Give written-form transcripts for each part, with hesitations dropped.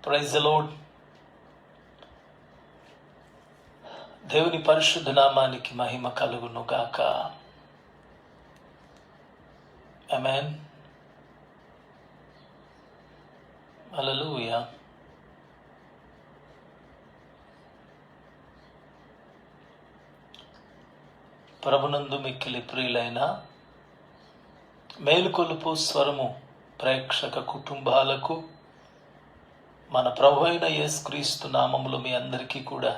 Praise the lord. దేవుని పరిశుద్ధ నామానికి మహిమ కలుగును గాక. ఆమేన్. హల్లెలూయా. ప్రభునందు మిక్కిలి ప్రియులైన మేలుకొలుపు స్వరము ప్రేక్షక కుటుంబాలకు మన ప్రభు అయిన యేసుక్రీస్తు నామములో మీ అందరికీ కూడా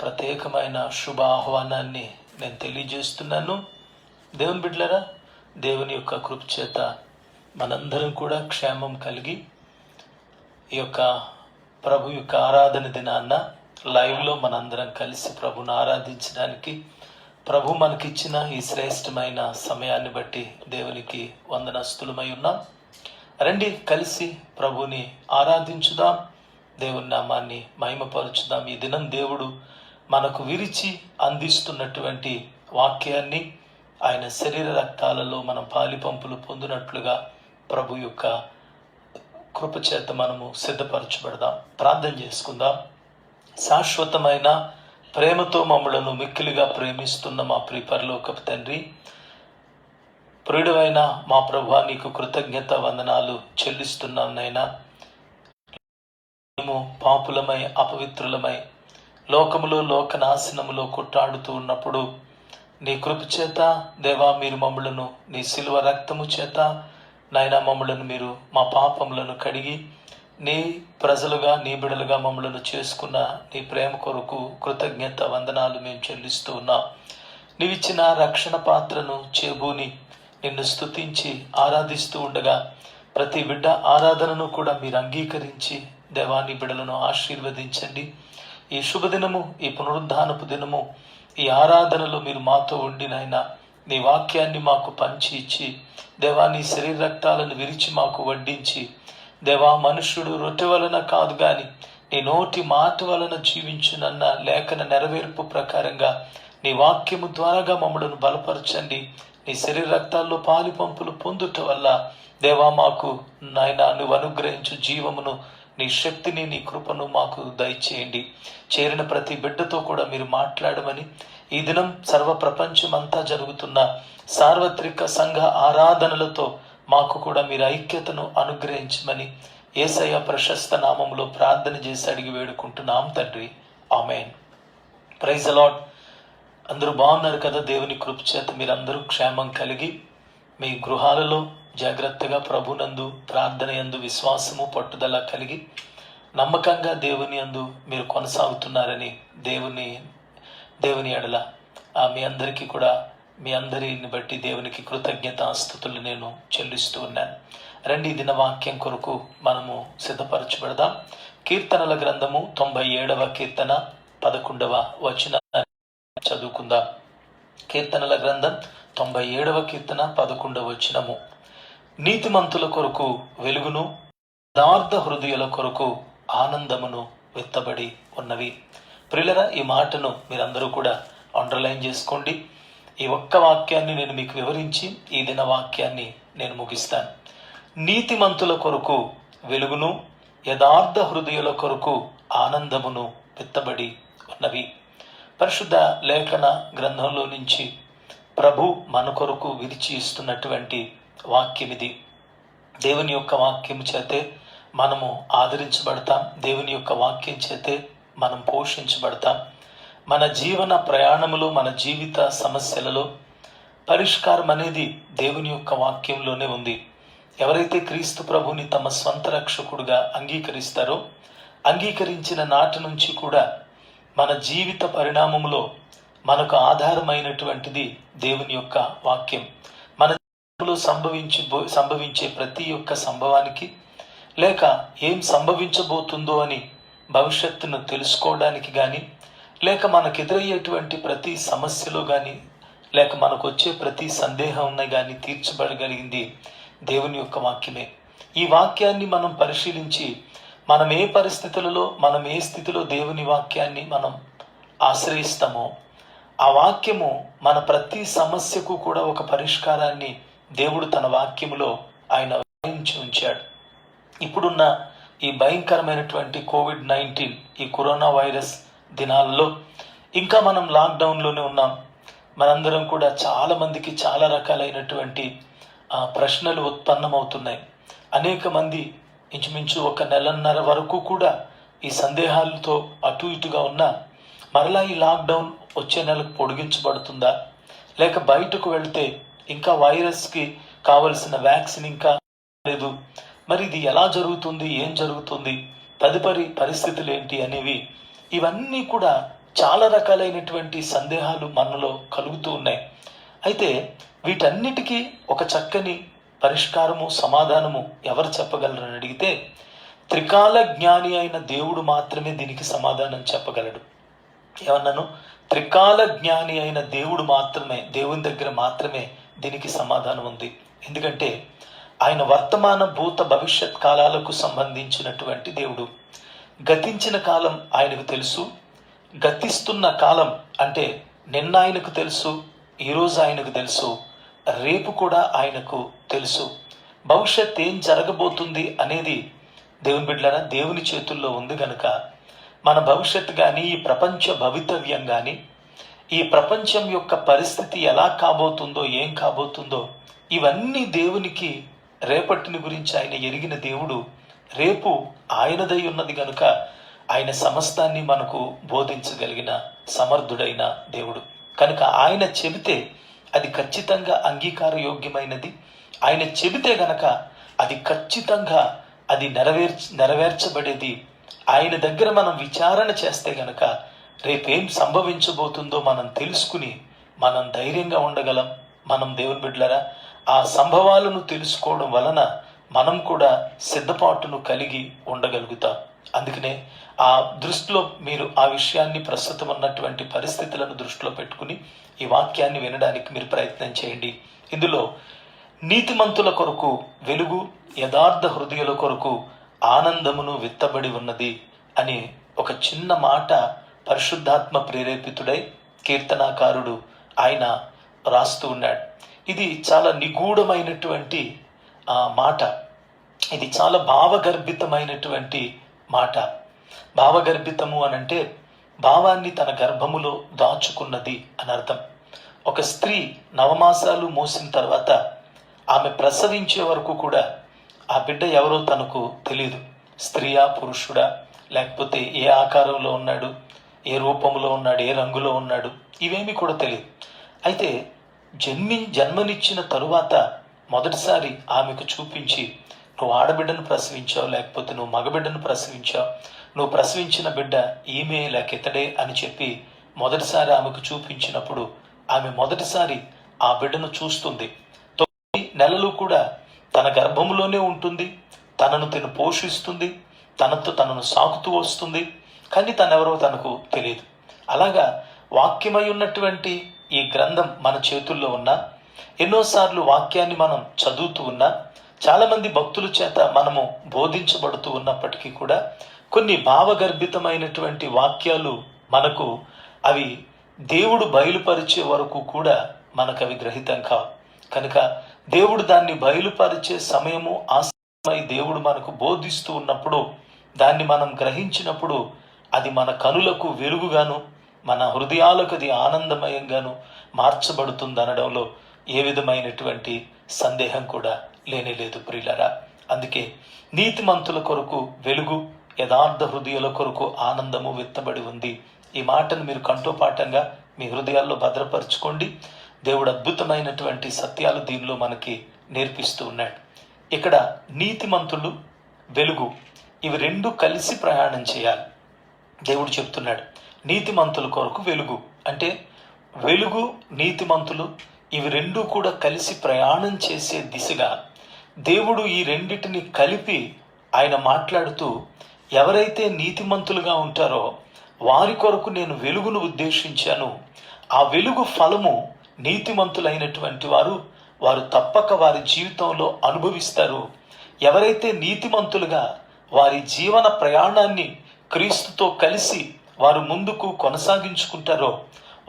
ప్రత్యేకమైన శుభ ఆహ్వానాన్ని నేను తెలియజేస్తున్నాను. దేవుని బిడ్డలారా, దేవుని యొక్క కృప చేత మనందరం కూడా క్షేమం కలిగి ఈ యొక్క ప్రభు యొక్క ఆరాధన దినాన్న లైవ్లో మనందరం కలిసి ప్రభుని ఆరాధించడానికి ప్రభు మనకిచ్చిన ఈ శ్రేష్టమైన సమయాన్ని బట్టి దేవునికి వందనస్తులమై ఉన్నాం. రండి, కలిసి ప్రభుని ఆరాధించుదాం, దేవుని నామాన్ని మహిమపరచుదాం. ఈ దినం దేవుడు మనకు విరిచి అందిస్తున్నటువంటి వాక్యాన్ని ఆయన శరీర రక్తాలలో మనం పాలిపంపులు పొందినట్లుగా ప్రభు యొక్క కృపచేత మనము సిద్ధపరచబడదాం. ప్రార్థన చేసుకుందాం. శాశ్వతమైన ప్రేమతో మమ్మలను మిక్కిలిగా ప్రేమిస్తున్న మా ప్రియ పరలోకపు తండ్రి, ప్రియుడైన మా ప్రభువా, నీకు కృతజ్ఞత వందనాలు చెల్లిస్తున్నాం నైనా. మేము పాపులమై అపవిత్రులమై లోకములో లోకనాశనములో కొట్టాడుతూ ఉన్నప్పుడు నీ కృప చేత దేవా మీరు మమ్మలను నీ శిలువ రక్తము చేత నాయనా మమ్మలను మీరు మా పాపములను కడిగి నీ ప్రజలుగా నీ బిడలుగా మమ్మలను చేసుకున్న నీ ప్రేమ కొరకు కృతజ్ఞత వందనాలు మేము చెల్లిస్తూ ఉన్నాం. నీవిచ్చిన రక్షణ పాత్రను చేబూని నిన్ను స్తుతించి ఆరాధిస్తూ ఉండగా ప్రతి బిడ్డ ఆరాధనను కూడా మీరు అంగీకరించి దేవాని బిడ్డలను ఆశీర్వదించండి. ఈ శుభదినము, ఈ పునరుద్ధానపు దినము, ఈ ఆరాధనలో మీరు మాతో ఉండి నాయనా నీ వాక్యాన్ని మాకు పంచి ఇచ్చి దేవాని శరీర రక్తాలను విరిచి మాకు వడ్డించి దేవా మనుష్యుడు రొట్టె వలన కాదు గాని నీ నోటి మాట వలన జీవించునన్న లేఖన నెరవేర్పు ప్రకారంగా నీ వాక్యము ద్వారాగా మమ్మలను బలపరచండి. నీ శరీర రక్తాల్లో పాలి పంపులు పొందుట వల్ల దేవా మాకు నాయనా నువ్వు అనుగ్రహించు జీవమును, నీ శక్తిని, నీ కృపను మాకు దయచేయండి. చేరిన ప్రతి బిడ్డతో కూడా మీరు మాట్లాడమని, ఈ దినం సర్వ ప్రపంచం అంతా జరుగుతున్న సార్వత్రిక సంఘ ఆరాధనలతో మాకు కూడా మీరు ఐక్యతను అనుగ్రహించమని యేసయ్య ప్రశస్త నామములో ప్రార్థన చేసి అడిగి వేడుకుంటున్నాం తండ్రి. ఆమేన్. Praise the Lord. అందరూ బాగున్నారు కదా? దేవుని కృప చేత మీరందరూ క్షేమం కలిగి మీ గృహాలలో జాగ్రత్తగా ప్రభునందు ప్రార్థన యందు విశ్వాసము పట్టుదల కలిగి నమ్మకంగా దేవుని యందు మీరు కొనసాగుతున్నారని దేవుని ఎడల మీ అందరికీ కూడా మీ అందరిని బట్టి దేవునికి కృతజ్ఞతాస్తుతులు నేను చెల్లిస్తూ ఉన్నాను. రండి, దిన వాక్యం కొరకు మనము సిద్ధపరచబడదాం. కీర్తనల గ్రంథము 97వ కీర్తన 11వ వచనం చదువుకుందాం. కీర్తనల గ్రంథం 97వ కీర్తన 11వ వచనము. నీతిమంతుల కొరకు వెలుగును, యథార్థ హృదయుల కొరకు ఆనందమును విత్తబడి ఉన్నవి. ప్రియులరా, ఈ మాటను మీరందరూ కూడా అండర్లైన్ చేసుకోండి. ఈ ఒక్క వాక్యాన్ని నేను మీకు వివరించి ఈ దిన వాక్యాన్ని నేను ముగిస్తాను. నీతిమంతుల కొరకు వెలుగును, యథార్థ హృదయుల కొరకు ఆనందమును విత్తబడి ఉన్నవి. పరిశుద్ధ లేఖన గ్రంథంలో నుంచి ప్రభు మన కొరకు విరిచి ఇస్తున్నటువంటి వాక్యం ఇది. దేవుని యొక్క వాక్యం చేతే మనము ఆదరించబడతాం. దేవుని యొక్క వాక్యం చేతే మనం పోషించబడతాం. మన జీవన ప్రయాణములో, మన జీవిత సమస్యలలో పరిష్కారం అనేది దేవుని యొక్క వాక్యంలోనే ఉంది. ఎవరైతే క్రీస్తు ప్రభుని తమ స్వంత రక్షకుడుగా అంగీకరిస్తారో, అంగీకరించిన నాటి నుంచి కూడా మన జీవిత పరిణామంలో మనకు ఆధారమైనటువంటిది దేవుని యొక్క వాక్యం. మన జీవితంలో సంభవించే ప్రతి ఒక్క సంభవానికి, లేక ఏం సంభవించబోతుందో అని భవిష్యత్తును తెలుసుకోవడానికి కానీ, లేక మనకు ఎదురయ్యేటువంటి ప్రతి సమస్యలో కానీ, లేక మనకు వచ్చే ప్రతి సందేహం కానీ తీర్చబడగలిగింది దేవుని యొక్క వాక్యమే. ఈ వాక్యాన్ని మనం పరిశీలించి మనం ఏ పరిస్థితులలో, మనం ఏ స్థితిలో దేవుని వాక్యాన్ని మనం ఆశ్రయిస్తామో ఆ వాక్యము మన ప్రతి సమస్యకు కూడా ఒక పరిష్కారాన్ని దేవుడు తన వాక్యములో ఆయన ఉంచాడు. ఇప్పుడున్న ఈ భయంకరమైనటువంటి కోవిడ్-19 ఈ కరోనా వైరస్ దినాల్లో ఇంకా మనం లాక్డౌన్లోనే ఉన్నాం. మనందరం కూడా చాలా మందికి చాలా రకాలైనటువంటి ప్రశ్నలు ఉత్పన్నమవుతున్నాయి. అనేక మంది ఇంచుమించు 1 నెలన్నర వరకు కూడా ఈ సందేహాలతో అటు ఇటుగా ఉన్నా మరలా ఈ లాక్డౌన్ వచ్చే నెలకు పొడిగించబడుతుందా, లేక బయటకు వెళ్తే ఇంకా వైరస్కి కావలసిన వ్యాక్సిన్ ఇంకా లేదు, మరి ఇది ఎలా జరుగుతుంది, ఏం జరుగుతుంది, తదుపరి పరిస్థితులు ఏంటి అనేవి, ఇవన్నీ కూడా చాలా రకాలైనటువంటి సందేహాలు మనలో కలుగుతూ ఉన్నాయి. అయితే వీటన్నిటికీ ఒక చక్కని పరిష్కారము, సమాధానము ఎవరు చెప్పగలరని అడిగితే త్రికాల జ్ఞాని అయిన దేవుడు మాత్రమే దీనికి సమాధానం చెప్పగలడు. ఏమన్నాను? త్రికాల జ్ఞాని అయిన దేవుడు మాత్రమే, దేవుని దగ్గర మాత్రమే దీనికి సమాధానం ఉంది. ఎందుకంటే ఆయన వర్తమాన, భూత, భవిష్యత్ కాలాలకు సంబంధించినటువంటి దేవుడు. గతించిన కాలం ఆయనకు తెలుసు, గతిస్తున్న కాలం అంటే నిన్న ఆయనకు తెలుసు, ఈరోజు ఆయనకు తెలుసు, రేపు కూడా ఆయనకు తెలుసు. భవిష్యత్ ఏం జరగబోతుంది అనేది దేవుని బిడ్డలారా దేవుని చేతుల్లో ఉంది గనుక మన భవిష్యత్తు కానీ, ఈ ప్రపంచ భవితవ్యం కానీ, ఈ ప్రపంచం యొక్క పరిస్థితి ఎలా కాబోతుందో, ఏం కాబోతుందో, ఇవన్నీ దేవునికి రేపటిని గురించి ఆయన ఎరిగిన దేవుడు. రేపు ఆయనదై ఉన్నది గనుక ఆయన సమస్తాన్ని మనకు బోధించగలిగిన సమర్థుడైన దేవుడు. కనుక ఆయన చెబితే అది ఖచ్చితంగా అంగీకారయోగ్యమైనది. ఆయన చెబితే గనక అది ఖచ్చితంగా అది నెరవేర్చబడేది. ఆయన దగ్గర మనం విచారణ చేస్తే గనక రేపేం సంభవించబోతుందో మనం తెలుసుకుని మనం ధైర్యంగా ఉండగలం. మనం దేవుని బిడ్డలారా ఆ సంభవాలను తెలుసుకోవడం వలన మనం కూడా సిద్ధపాటును కలిగి ఉండగలుగుతాం. అందుకనే ఆ దృష్టిలో మీరు ఆ విషయాన్ని, ప్రస్తుతం ఉన్నటువంటి పరిస్థితులను దృష్టిలో పెట్టుకుని ఈ వాక్యాన్ని వినడానికి మీరు ప్రయత్నం చేయండి. ఇందులో నీతిమంతుల కొరకు వెలుగు, యథార్థ హృదయుల కొరకు ఆనందమును విత్తబడి ఉన్నది అని ఒక చిన్న మాట పరిశుద్ధాత్మ ప్రేరేపితుడై కీర్తనాకారుడు ఆయన రాస్తూ ఉన్నాడు. ఇది చాలా నిగూఢమైనటువంటి మాట. ఇది చాలా భావగర్భితమైనటువంటి మాట. భావగర్భితము అనంటే భావాన్ని తన గర్భములో దాచుకున్నది అని అర్థం. ఒక స్త్రీ నవమాసాలు మోసిన తర్వాత ఆమె ప్రసవించే వరకు కూడా ఆ బిడ్డ ఎవరో తనకు తెలియదు. స్త్రీయా, పురుషుడా, లేకపోతే ఏ ఆకారంలో ఉన్నాడు, ఏ రూపంలో ఉన్నాడు, ఏ రంగులో ఉన్నాడు, ఇవేమీ కూడా తెలియదు. అయితే జన్మనిచ్చిన తరువాత మొదటిసారి ఆమెకు చూపించి, నువ్వు ఆడబిడ్డను ప్రసవించావు, లేకపోతే నువ్వు మగబిడ్డను ప్రసవించావు, నువ్వు ప్రసవించిన బిడ్డ ఈమె లేక ఇతడే అని చెప్పి మొదటిసారి ఆమెకు చూపించినప్పుడు ఆమె మొదటిసారి ఆ బిడ్డను చూస్తుంది. 9 నెలలు కూడా తన గర్భంలోనే ఉంటుంది, తనను తను పోషిస్తుంది, తనను సాకుతూ వస్తుంది, కానీ తనెవరో తనకు తెలియదు. అలాగా వాక్యమై ఉన్నటువంటి ఈ గ్రంథం మన చేతుల్లో ఉన్నా, ఎన్నోసార్లు వాక్యాన్ని మనం చదువుతూ ఉన్నా, చాలా మంది భక్తుల చేత మనము బోధించబడుతూ ఉన్నప్పటికీ కూడా కొన్ని భావగర్భితమైనటువంటి వాక్యాలు మనకు అవి దేవుడు బయలుపరిచే వరకు కూడా మనకు అవి గ్రహితం కావు. కనుక దేవుడు దాన్ని బయలుపరిచే సమయము, ఆ సమయమై దేవుడు మనకు బోధిస్తూ ఉన్నప్పుడు దాన్ని మనం గ్రహించినప్పుడు అది మన కనులకు వెలుగుగాను, మన హృదయాలకు అది ఆనందమయంగాను మార్చబడుతుంది అనడంలో ఏ విధమైనటువంటి సందేహం కూడా లేనేలేదు ప్రియులారా. అందుకే నీతిమంతుల కొరకు వెలుగు, యథార్థ హృదయాల కొరకు ఆనందము విత్తబడి ఉంది. ఈ మాటను మీరు కంఠోపాఠంగా మీ హృదయాల్లో భద్రపరచుకోండి. దేవుడు అద్భుతమైనటువంటి సత్యాలు దీనిలో మనకి నేర్పిస్తూ ఉన్నాడు. ఇక్కడ నీతిమంతులు, వెలుగు, ఇవి రెండు కలిసి ప్రయాణం చేయాలి. దేవుడు చెప్తున్నాడు నీతిమంతుల కొరకు వెలుగు అంటే వెలుగు, నీతిమంతులు ఇవి రెండు కూడా కలిసి ప్రయాణం చేసే దిశగా దేవుడు ఈ రెండిటిని కలిపి ఆయన మాట్లాడుతూ, ఎవరైతే నీతిమంతులుగా ఉంటారో వారి కొరకు నేను వెలుగును ఉద్దేశించాను. ఆ వెలుగు ఫలము నీతిమంతులైనటువంటి వారు తప్పక వారి జీవితంలో అనుభవిస్తారు. ఎవరైతే నీతిమంతులుగా వారి జీవన ప్రయాణాన్ని క్రీస్తుతో కలిసి వారు ముందుకు కొనసాగించుకుంటారో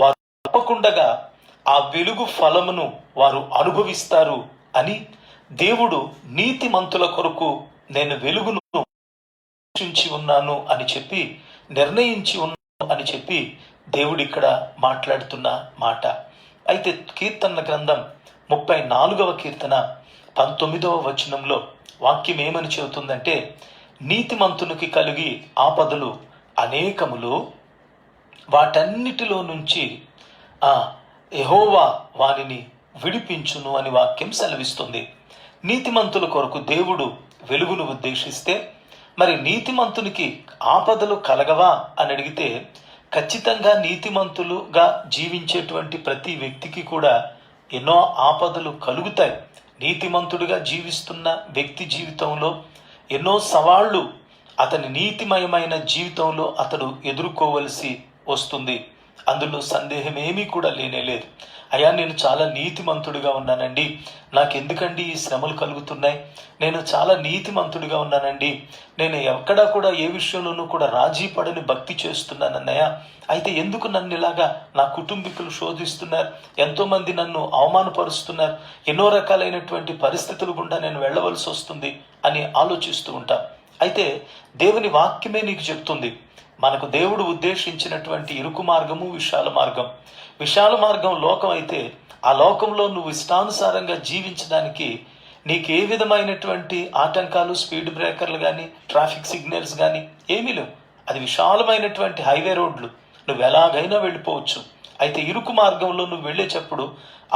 వారు తప్పకుండా ఆ వెలుగు ఫలమును వారు అనుభవిస్తారు అని దేవుడు నీతిమంతుల కొరకు నేను వెలుగును ఉన్నాను అని చెప్పి, నిర్ణయించి ఉన్నాను అని చెప్పి దేవుడు ఇక్కడ మాట్లాడుతున్న మాట. అయితే కీర్తనల గ్రంథం 34వ కీర్తన 19వ వచనంలో వాక్యం ఏమని చెబుతుందంటే, నీతిమంతునికి కలిగి ఆపదలు అనేకములు, వాటన్నిటిలో నుంచి యెహోవా వానిని విడిపించును అని వాక్యం సెలవిస్తుంది. నీతిమంతుల కొరకు దేవుడు వెలుగును ఉద్దేశిస్తే, మరి నీతిమంతునికి ఆపదలు కలగవా అని అడిగితే, ఖచ్చితంగా నీతిమంతులుగా జీవించేటువంటి ప్రతి వ్యక్తికి కూడా ఎన్నో ఆపదలు కలుగుతాయి. నీతిమంతుడిగా జీవిస్తున్న వ్యక్తి జీవితంలో ఎన్నో సవాళ్లు అతని నీతిమయమైన జీవితంలో అతడు ఎదుర్కోవలసి వస్తుంది. అందులో సందేహం ఏమీ కూడా లేనేలేదు. అయ్యా, నేను చాలా నీతిమంతుడిగా ఉన్నానండి, నాకెందుకండి ఈ శ్రమలు కలుగుతున్నాయి, నేను చాలా నీతిమంతుడిగా ఉన్నానండి, నేను ఎక్కడా కూడా ఏ విషయంలోనూ కూడా రాజీ పడని భక్తి చేస్తున్నానన్నయ్య, అయితే ఎందుకు నన్ను ఇలాగా నా కుటుంబీకులు శోధిస్తున్నారు, ఎంతోమంది నన్ను అవమానపరుస్తున్నారు, ఎన్నో రకాలైనటువంటి పరిస్థితులు గుండా నేను వెళ్ళవలసి వస్తుంది అని ఆలోచిస్తూ ఉంటాం. అయితే దేవుని వాక్యమే నీకు చెప్తుంది, మనకు దేవుడు ఉద్దేశించినటువంటి ఇరుకు మార్గము విశాల మార్గం. విశాల మార్గం లోకం అయితే, ఆ లోకంలో నువ్వు ఇష్టానుసారంగా జీవించడానికి నీకు ఏ విధమైనటువంటి ఆటంకాలు, స్పీడ్ బ్రేకర్లు కానీ, ట్రాఫిక్ సిగ్నల్స్ కానీ ఏమీ లేవు. అది విశాలమైనటువంటి హైవే రోడ్లు, నువ్వు ఎలాగైనా వెళ్ళిపోవచ్చు. అయితే ఇరుకు మార్గంలో నువ్వు వెళ్ళేటప్పుడు,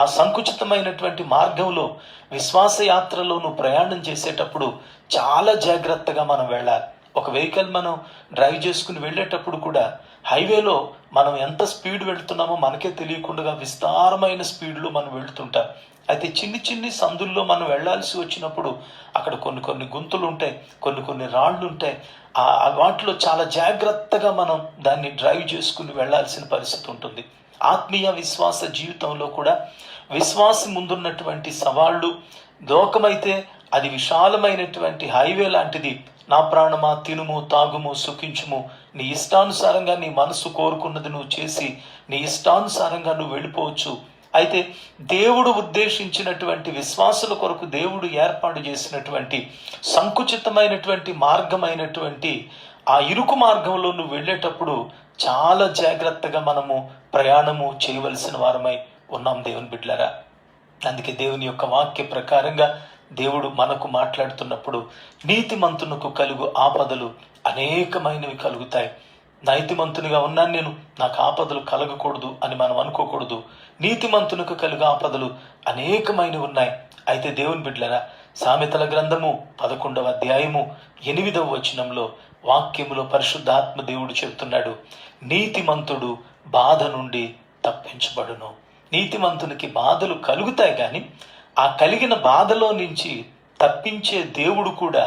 ఆ సంకుచితమైనటువంటి మార్గంలో విశ్వాస యాత్రలో నువ్వు ప్రయాణం చేసేటప్పుడు చాలా జాగ్రత్తగా మనం వెళ్ళాలి. ఒక వెహికల్ మనం డ్రైవ్ చేసుకుని వెళ్ళేటప్పుడు కూడా హైవేలో మనం ఎంత స్పీడ్ వెళుతున్నామో మనకే తెలియకుండా విస్తారమైన స్పీడ్లో మనం వెళుతుంటాం. అయితే చిన్ని సందుల్లో మనం వెళ్లాల్సి వచ్చినప్పుడు అక్కడ కొన్ని గుంతలు ఉంటాయి, కొన్ని రాళ్ళు ఉంటాయి. వాటిలో చాలా జాగ్రత్తగా మనం దాన్ని డ్రైవ్ చేసుకుని వెళ్లాల్సిన పరిస్థితి ఉంటుంది. ఆత్మీయ విశ్వాస జీవితంలో కూడా విశ్వాసం ముందున్నటువంటి సవాళ్లు, లోకమైతే అది విశాలమైనటువంటి హైవే లాంటిది. నా ప్రాణమా, తినుము, తాగుము, సుఖించుము, నీ ఇష్టానుసారంగా నీ మనసు కోరుకున్నది నువ్వు చేసి నీ ఇష్టానుసారంగా నువ్వు వెళ్ళిపోవచ్చు. అయితే దేవుడు ఉద్దేశించినటువంటి విశ్వాసుల కొరకు దేవుడు ఏర్పాటు చేసినటువంటి సంకుచితమైనటువంటి మార్గమైనటువంటి ఆ ఇరుకు మార్గంలో నువ్వు వెళ్ళేటప్పుడు చాలా జాగ్రత్తగా మనము ప్రయాణము చేయవలసిన వారమై ఉన్నాం దేవుని బిడ్డలారా. అందుకే దేవుని యొక్క వాక్య ప్రకారంగా దేవుడు మనకు మాట్లాడుతున్నప్పుడు, నీతిమంతునకు కలుగు ఆపదలు అనేకమైనవి కలుగుతాయి. నీతిమంతునిగా ఉన్నాను నేను, నాకు ఆపదలు కలగకూడదు అని మనం అనుకోకూడదు. నీతిమంతునకు కలుగు ఆపదలు అనేకమైనవి ఉన్నాయి. అయితే దేవుని బిడ్డలారా, సామెతల గ్రంథము 11వ అధ్యాయము 8వ వచనంలో వాక్యములో పరిశుద్ధాత్మ దేవుడు చెబుతున్నాడు, నీతిమంతుడు బాధ నుండి తప్పించబడును. నీతిమంతునికి బాధలు కలుగుతాయి, కానీ ఆ కలిగిన బాధలో నుంచి తప్పించే దేవుడు కూడా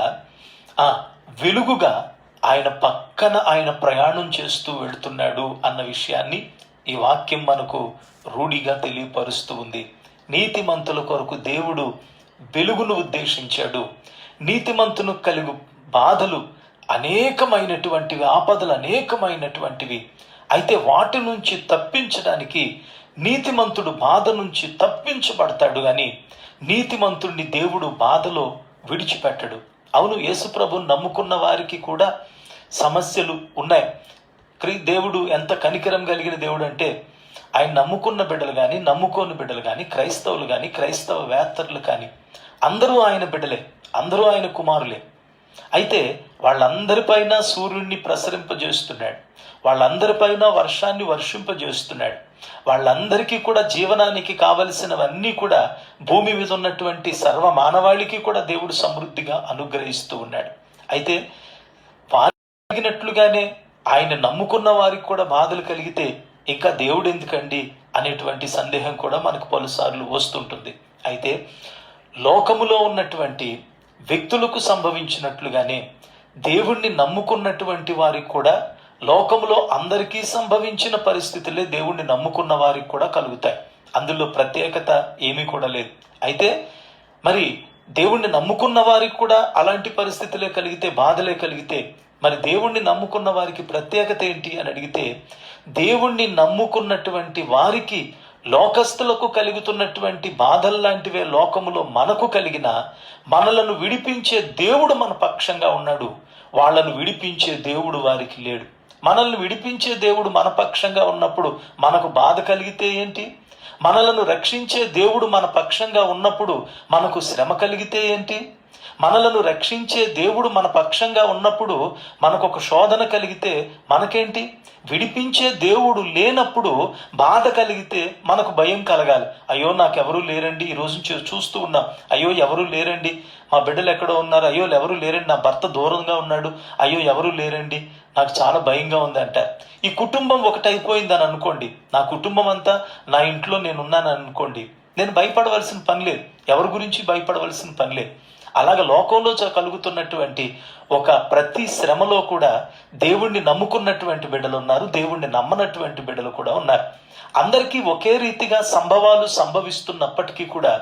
ఆ వెలుగుగా ఆయన పక్కన ఆయన ప్రయాణం చేస్తూ వెళుతున్నాడు అన్న విషయాన్ని ఈ వాక్యం మనకు రూఢిగా తెలియపరుస్తూ ఉంది. నీతిమంతుల కొరకు దేవుడు వెలుగును ఉద్దేశించాడు. నీతిమంతునికి కలుగు బాధలు అనేకమైనటువంటివి, ఆపదలు అనేకమైనటువంటివి. అయితే వాటి నుంచి తప్పించడానికి నీతిమంతుడు బాధ నుంచి తప్పించబడతాడు, కానీ నీతిమంతుడిని దేవుడు బాధలో విడిచిపెట్టడు. అవును, యేసుప్రభుని నమ్ముకున్న వారికి కూడా సమస్యలు ఉన్నాయి. దేవుడు ఎంత కనికరం కలిగిన దేవుడు అంటే, ఆయన నమ్ముకున్న బిడ్డలు కానీ, నమ్ముకోని బిడ్డలు కానీ, క్రైస్తవులు కానీ, క్రైస్తవ వేత్తరులు కానీ అందరూ ఆయన బిడ్డలే, అందరూ ఆయన కుమారులే. అయితే వాళ్ళందరిపైన సూర్యుడిని ప్రసరింపజేస్తున్నాడు, వాళ్ళందరిపైన వర్షాన్ని వర్షింపజేస్తున్నాడు, వాళ్ళందరికీ కూడా జీవనానికి కావలసినవన్నీ కూడా భూమి మీద ఉన్నటువంటి సర్వ మానవాళికి కూడా దేవుడు సమృద్ధిగా అనుగ్రహిస్తూ ఉన్నాడు. అయితే వారినట్లుగానే ఆయన నమ్ముకున్న వారికి కూడా బాధలు కలిగితే ఇంకా దేవుడు ఎందుకండి అనేటువంటి సందేహం కూడా మనకు పలుసార్లు వస్తుంటుంది. అయితే లోకములో ఉన్నటువంటి వ్యక్తులకు సంభవించినట్లుగానే దేవుణ్ణి నమ్ముకున్నటువంటి వారికి కూడా లోకములో అందరికీ సంభవించిన పరిస్థితులే దేవుణ్ణి నమ్ముకున్న వారికి కూడా కలుగుతాయి. అందులో ప్రత్యేకత ఏమీ కూడా లేదు. అయితే మరి దేవుణ్ణి నమ్ముకున్న వారికి కూడా అలాంటి పరిస్థితులే కలిగితే, బాధలే కలిగితే, మరి దేవుణ్ణి నమ్ముకున్న వారికి ప్రత్యేకత ఏంటి అని అడిగితే, దేవుణ్ణి నమ్ముకున్నటువంటి వారికి లోకస్తులకు కలుగుతున్నటువంటి బాధల్లాంటివే లోకములో మనకు కలిగిన, మనలను విడిపించే దేవుడు మన పక్షంగా ఉన్నాడు. వాళ్ళను విడిపించే దేవుడు వారికి లేడు. మనల్ని విడిపించే దేవుడు మన పక్షంగా ఉన్నప్పుడు మనకు బాధ కలిగితే ఏంటి? మనలను రక్షించే దేవుడు మన పక్షంగా ఉన్నప్పుడు మనకు శ్రమ కలిగితే ఏంటి? మనలను రక్షించే దేవుడు మన పక్షంగా ఉన్నప్పుడు మనకు ఒక శోధన కలిగితే మనకేంటి? విడిపించే దేవుడు లేనప్పుడు బాధ కలిగితే మనకు భయం కలగాలి. అయ్యో నాకెవరూ లేరండి, ఈ రోజు చూస్తూ ఉన్నాం, అయ్యో ఎవరూ లేరండి, మా బిడ్డలు ఎక్కడో ఉన్నారు, అయ్యో ఎవరూ లేరండి, నా భర్త దూరంగా ఉన్నాడు, అయ్యో ఎవరూ లేరండి, నాకు చాలా భయంగా ఉంది అంటారు. ఈ కుటుంబం ఒకటైపోయిందని అనుకోండి, నా కుటుంబం అంతా నా ఇంట్లో నేనున్నాను అనుకోండి, నేను భయపడవలసిన పని లేదు, ఎవరి గురించి భయపడవలసిన పని లేదు. అలాగ లోకంలో కలుగుతున్నటువంటి ఒక ప్రతి శ్రమలో కూడా దేవుణ్ణి నమ్ముకున్నటువంటి బిడ్డలు ఉన్నారు, దేవుణ్ణి నమ్మనటువంటి బిడ్డలు కూడా ఉన్నారు. అందరికీ ఒకే రీతిగా సంభవాలు సంభవిస్తున్నప్పటికీ కూడా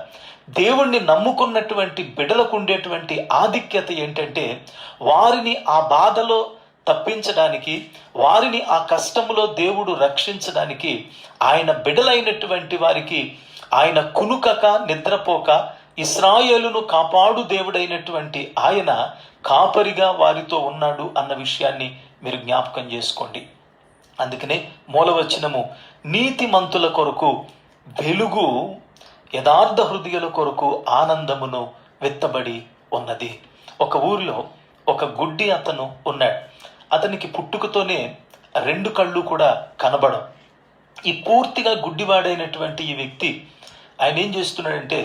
దేవుణ్ణి నమ్ముకున్నటువంటి బిడ్డలకు ఉండేటువంటి ఆధిక్యత ఏంటంటే, వారిని ఆ బాధలో తప్పించడానికి, వారిని ఆ కష్టములో దేవుడు రక్షించడానికి ఆయన బిడ్డలైనటువంటి వారికి ఆయన కునుకక నిద్రపోక ఇశ్రాయేలును కాపాడు దేవుడైనటువంటి ఆయన కాపరిగా వారితో ఉన్నాడు అన్న విషయాన్ని మీరు జ్ఞాపకం చేసుకోండి. అందుకనే మూలవచనము, నీతిమంతుల కొరకు వెలుగు, యథార్థ హృదయుల కొరకు ఆనందమును వెత్తబడి ఉన్నది. ఒక ఊరిలో ఒక గుడ్డి అతను ఉన్నాడు. అతనికి పుట్టుకతోనే 2 కళ్ళు కూడా కనబడవు. ఈ పూర్తిగా గుడ్డివాడైనటువంటి ఈ వ్యక్తి ఆయన ఏం చేస్తున్నాడంటే,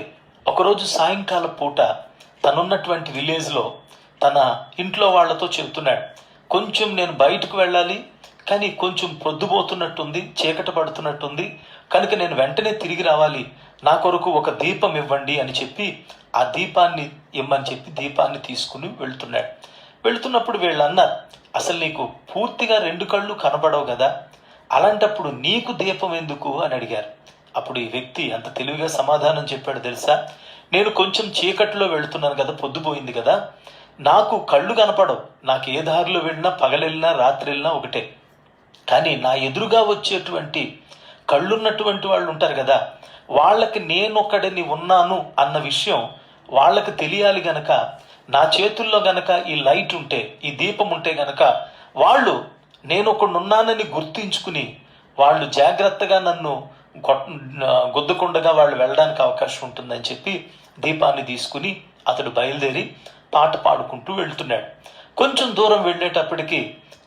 ఒకరోజు సాయంకాల పూట తనున్నటువంటి విలేజ్లో తన ఇంట్లో వాళ్లతో చెబుతున్నాడు, కొంచెం నేను బయటకు వెళ్ళాలి, కానీ కొంచెం పొద్దుపోతున్నట్టుంది, చీకట పడుతున్నట్టుంది, కనుక నేను వెంటనే తిరిగి రావాలి, నా కొరకు ఒక దీపం ఇవ్వండి అని చెప్పి ఆ దీపాన్ని ఇమ్మని చెప్పి దీపాన్ని తీసుకుని వెళ్తున్నాడు. వెళుతున్నప్పుడు వీళ్ళు అన్నారు, అసలు నీకు పూర్తిగా 2 కళ్ళు కనబడవు కదా, అలాంటప్పుడు నీకు దీపం ఎందుకు అని అడిగారు. అప్పుడు ఈ వ్యక్తి అంత తెలివిగా సమాధానం చెప్పాడు తెలుసా, నేను కొంచెం చీకట్లో వెళుతున్నాను కదా, పొద్దుపోయింది కదా, నాకు కళ్ళు కనపడవు, నాకు ఏ దారిలో వెళ్ళినా, పగలెళ్ళినా, రాత్రి వెళ్ళినా ఒకటే, కానీ నా ఎదురుగా వచ్చేటువంటి కళ్ళున్నటువంటి వాళ్ళు ఉంటారు కదా, వాళ్ళకి నేనొక్కడిని ఉన్నాను అన్న విషయం వాళ్ళకి తెలియాలి గనక, నా చేతుల్లో గనక ఈ లైట్ ఉంటే, ఈ దీపం ఉంటే గనక వాళ్ళు నేనొకడున్నానని గుర్తించుకుని వాళ్ళు జాగ్రత్తగా నన్ను గుద్దకుండగా వాళ్ళు వెళ్ళడానికి అవకాశం ఉంటుందని చెప్పి దీపాన్ని తీసుకుని అతడు బయలుదేరి పాట పాడుకుంటూ వెళ్తున్నాడు. కొంచెం దూరం వెళ్ళేటప్పటికి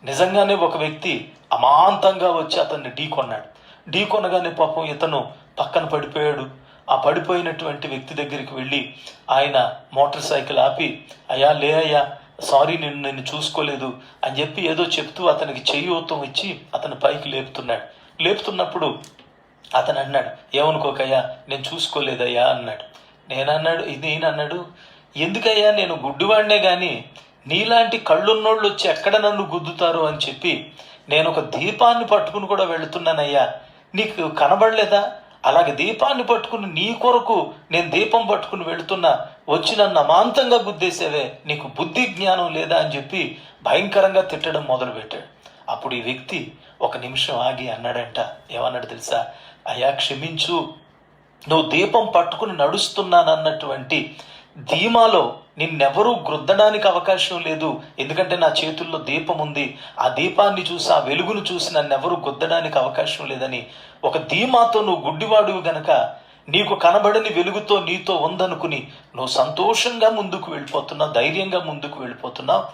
నిజంగానే ఒక వ్యక్తి అమాంతంగా వచ్చి అతన్ని ఢీకొన్నాడు. ఢీకొనగానే పాపం ఇతను పక్కన పడిపోయాడు. ఆ పడిపోయినటువంటి వ్యక్తి దగ్గరికి వెళ్ళి ఆయన మోటార్ సైకిల్ ఆపి, అయ్యా లే అయ్యా, సారీ నిన్ను చూసుకోలేదు అని చెప్పి ఏదో చెప్తూ అతనికి చెయ్యూతం ఇచ్చి అతను పైకి లేపుతున్నాడు. లేపుతున్నప్పుడు అతను అన్నాడు, ఏమనుకోకయ్యా, నేను చూసుకోలేదయ్యా అన్నాడు. నేనన్నాడు, ఎందుకయ్యా, నేను గుడ్డివాడినే కానీ నీలాంటి కళ్ళున్నోళ్ళు వచ్చి ఎక్కడ నన్ను గుద్దుతారు అని చెప్పి నేను ఒక దీపాన్ని పట్టుకుని కూడా వెళుతున్నానయ్యా, నీకు కనబడలేదా? అలాగే దీపాన్ని పట్టుకుని నీ కొరకు నేను దీపం పట్టుకుని వెళుతున్నా, వచ్చి నన్ను అమాంతంగా గుద్దేసేవే, నీకు బుద్ధి జ్ఞానం లేదా అని చెప్పి భయంకరంగా తిట్టడం మొదలుపెట్టాడు. అప్పుడు ఈ వ్యక్తి ఒక నిమిషం ఆగి అన్నాడంట, ఏమన్నాడు తెలుసా, అయ్యా క్షమించు, నువ్వు దీపం పట్టుకుని నడుస్తున్నానన్నటువంటి ధీమాలో నిన్నెవరూ గుద్దడానికి అవకాశం లేదు, ఎందుకంటే నా చేతుల్లో దీపం ఉంది, ఆ దీపాన్ని చూసి, ఆ వెలుగును చూసి నన్నెవరూ గుద్దడానికి అవకాశం లేదని ఒక ధీమాతో నువ్వు గుడ్డివాడువు గనక నీకు కనబడని వెలుగుతో నీతో ఉందనుకుని నువ్వు సంతోషంగా ముందుకు వెళ్ళిపోతున్నావు, ధైర్యంగా ముందుకు వెళ్ళిపోతున్నావు,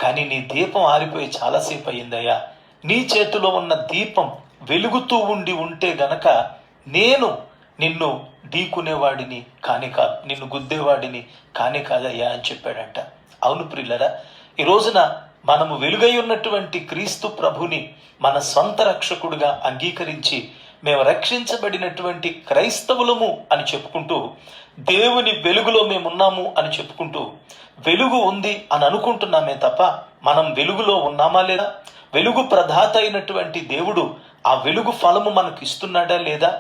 కానీ నీ దీపం ఆరిపోయి చాలాసేపు అయ్యిందయ్యా. నీ చేతిలో ఉన్న దీపం వెలుగుతూ ఉంటే గనక నేను నిన్ను ఢీకునేవాడిని కానే కాదు, నిన్ను గుద్దేవాడిని కానే కాదయ్యా అని చెప్పాడంట. అవును ప్రియులరా, ఈ రోజున మనము వెలుగై ఉన్నటువంటి క్రీస్తు ప్రభుని మన సొంత రక్షకుడుగా అంగీకరించి మేము రక్షించబడినటువంటి క్రైస్తవులము అని చెప్పుకుంటూ, దేవుని వెలుగులో మేమున్నాము అని చెప్పుకుంటూ, వెలుగు ఉంది అని అనుకుంటున్నామే తప్ప మనం వెలుగులో ఉన్నామా లేదా? వెలుగు ప్రదాత అయినటువంటి దేవుడు ఆ వెలుగు ఫలము మనకు ఇస్తున్నాడా లేదా?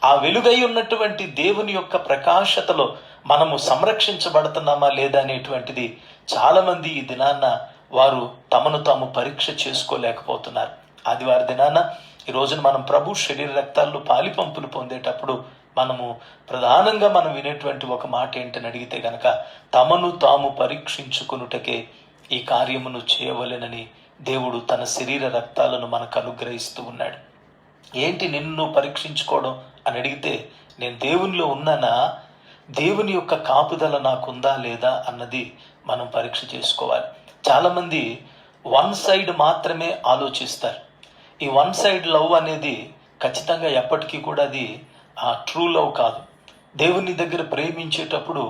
ఆ వెలుగై ఉన్నటువంటి దేవుని యొక్క ప్రకాశతలో మనము సంరక్షించబడుతున్నామా లేదా అనేటువంటిది చాలా మంది ఈ దినాన్న వారు తమను తాము పరీక్ష చేసుకోలేకపోతున్నారు. ఆదివారం దినాన ఈ రోజున మనం ప్రభు శరీర రక్తాల్లో పాలి పంపులు పొందేటప్పుడు మనము ప్రధానంగా మనం వినేటువంటి ఒక మాట ఏంటని అడిగితే గనక, తమను తాము పరీక్షించుకునుటకే ఈ కార్యమును చేయవలెనని దేవుడు తన శరీర రక్తాలను మనకు అనుగ్రహిస్తూ ఉన్నాడు. ఏంటి నిన్ను పరీక్షించుకోవడం అని అడిగితే, నేను దేవునిలో ఉన్నానా, దేవుని యొక్క కాపుదల నాకుందా లేదా అన్నది మనం పరీక్ష చేసుకోవాలి. చాలామంది వన్ సైడ్ మాత్రమే ఆలోచిస్తారు. ఈ వన్ సైడ్ లవ్ అనేది ఖచ్చితంగా ఎప్పటికీ కూడా అది ట్రూ లవ్ కాదు. దేవుని దగ్గర ప్రేమించేటప్పుడు,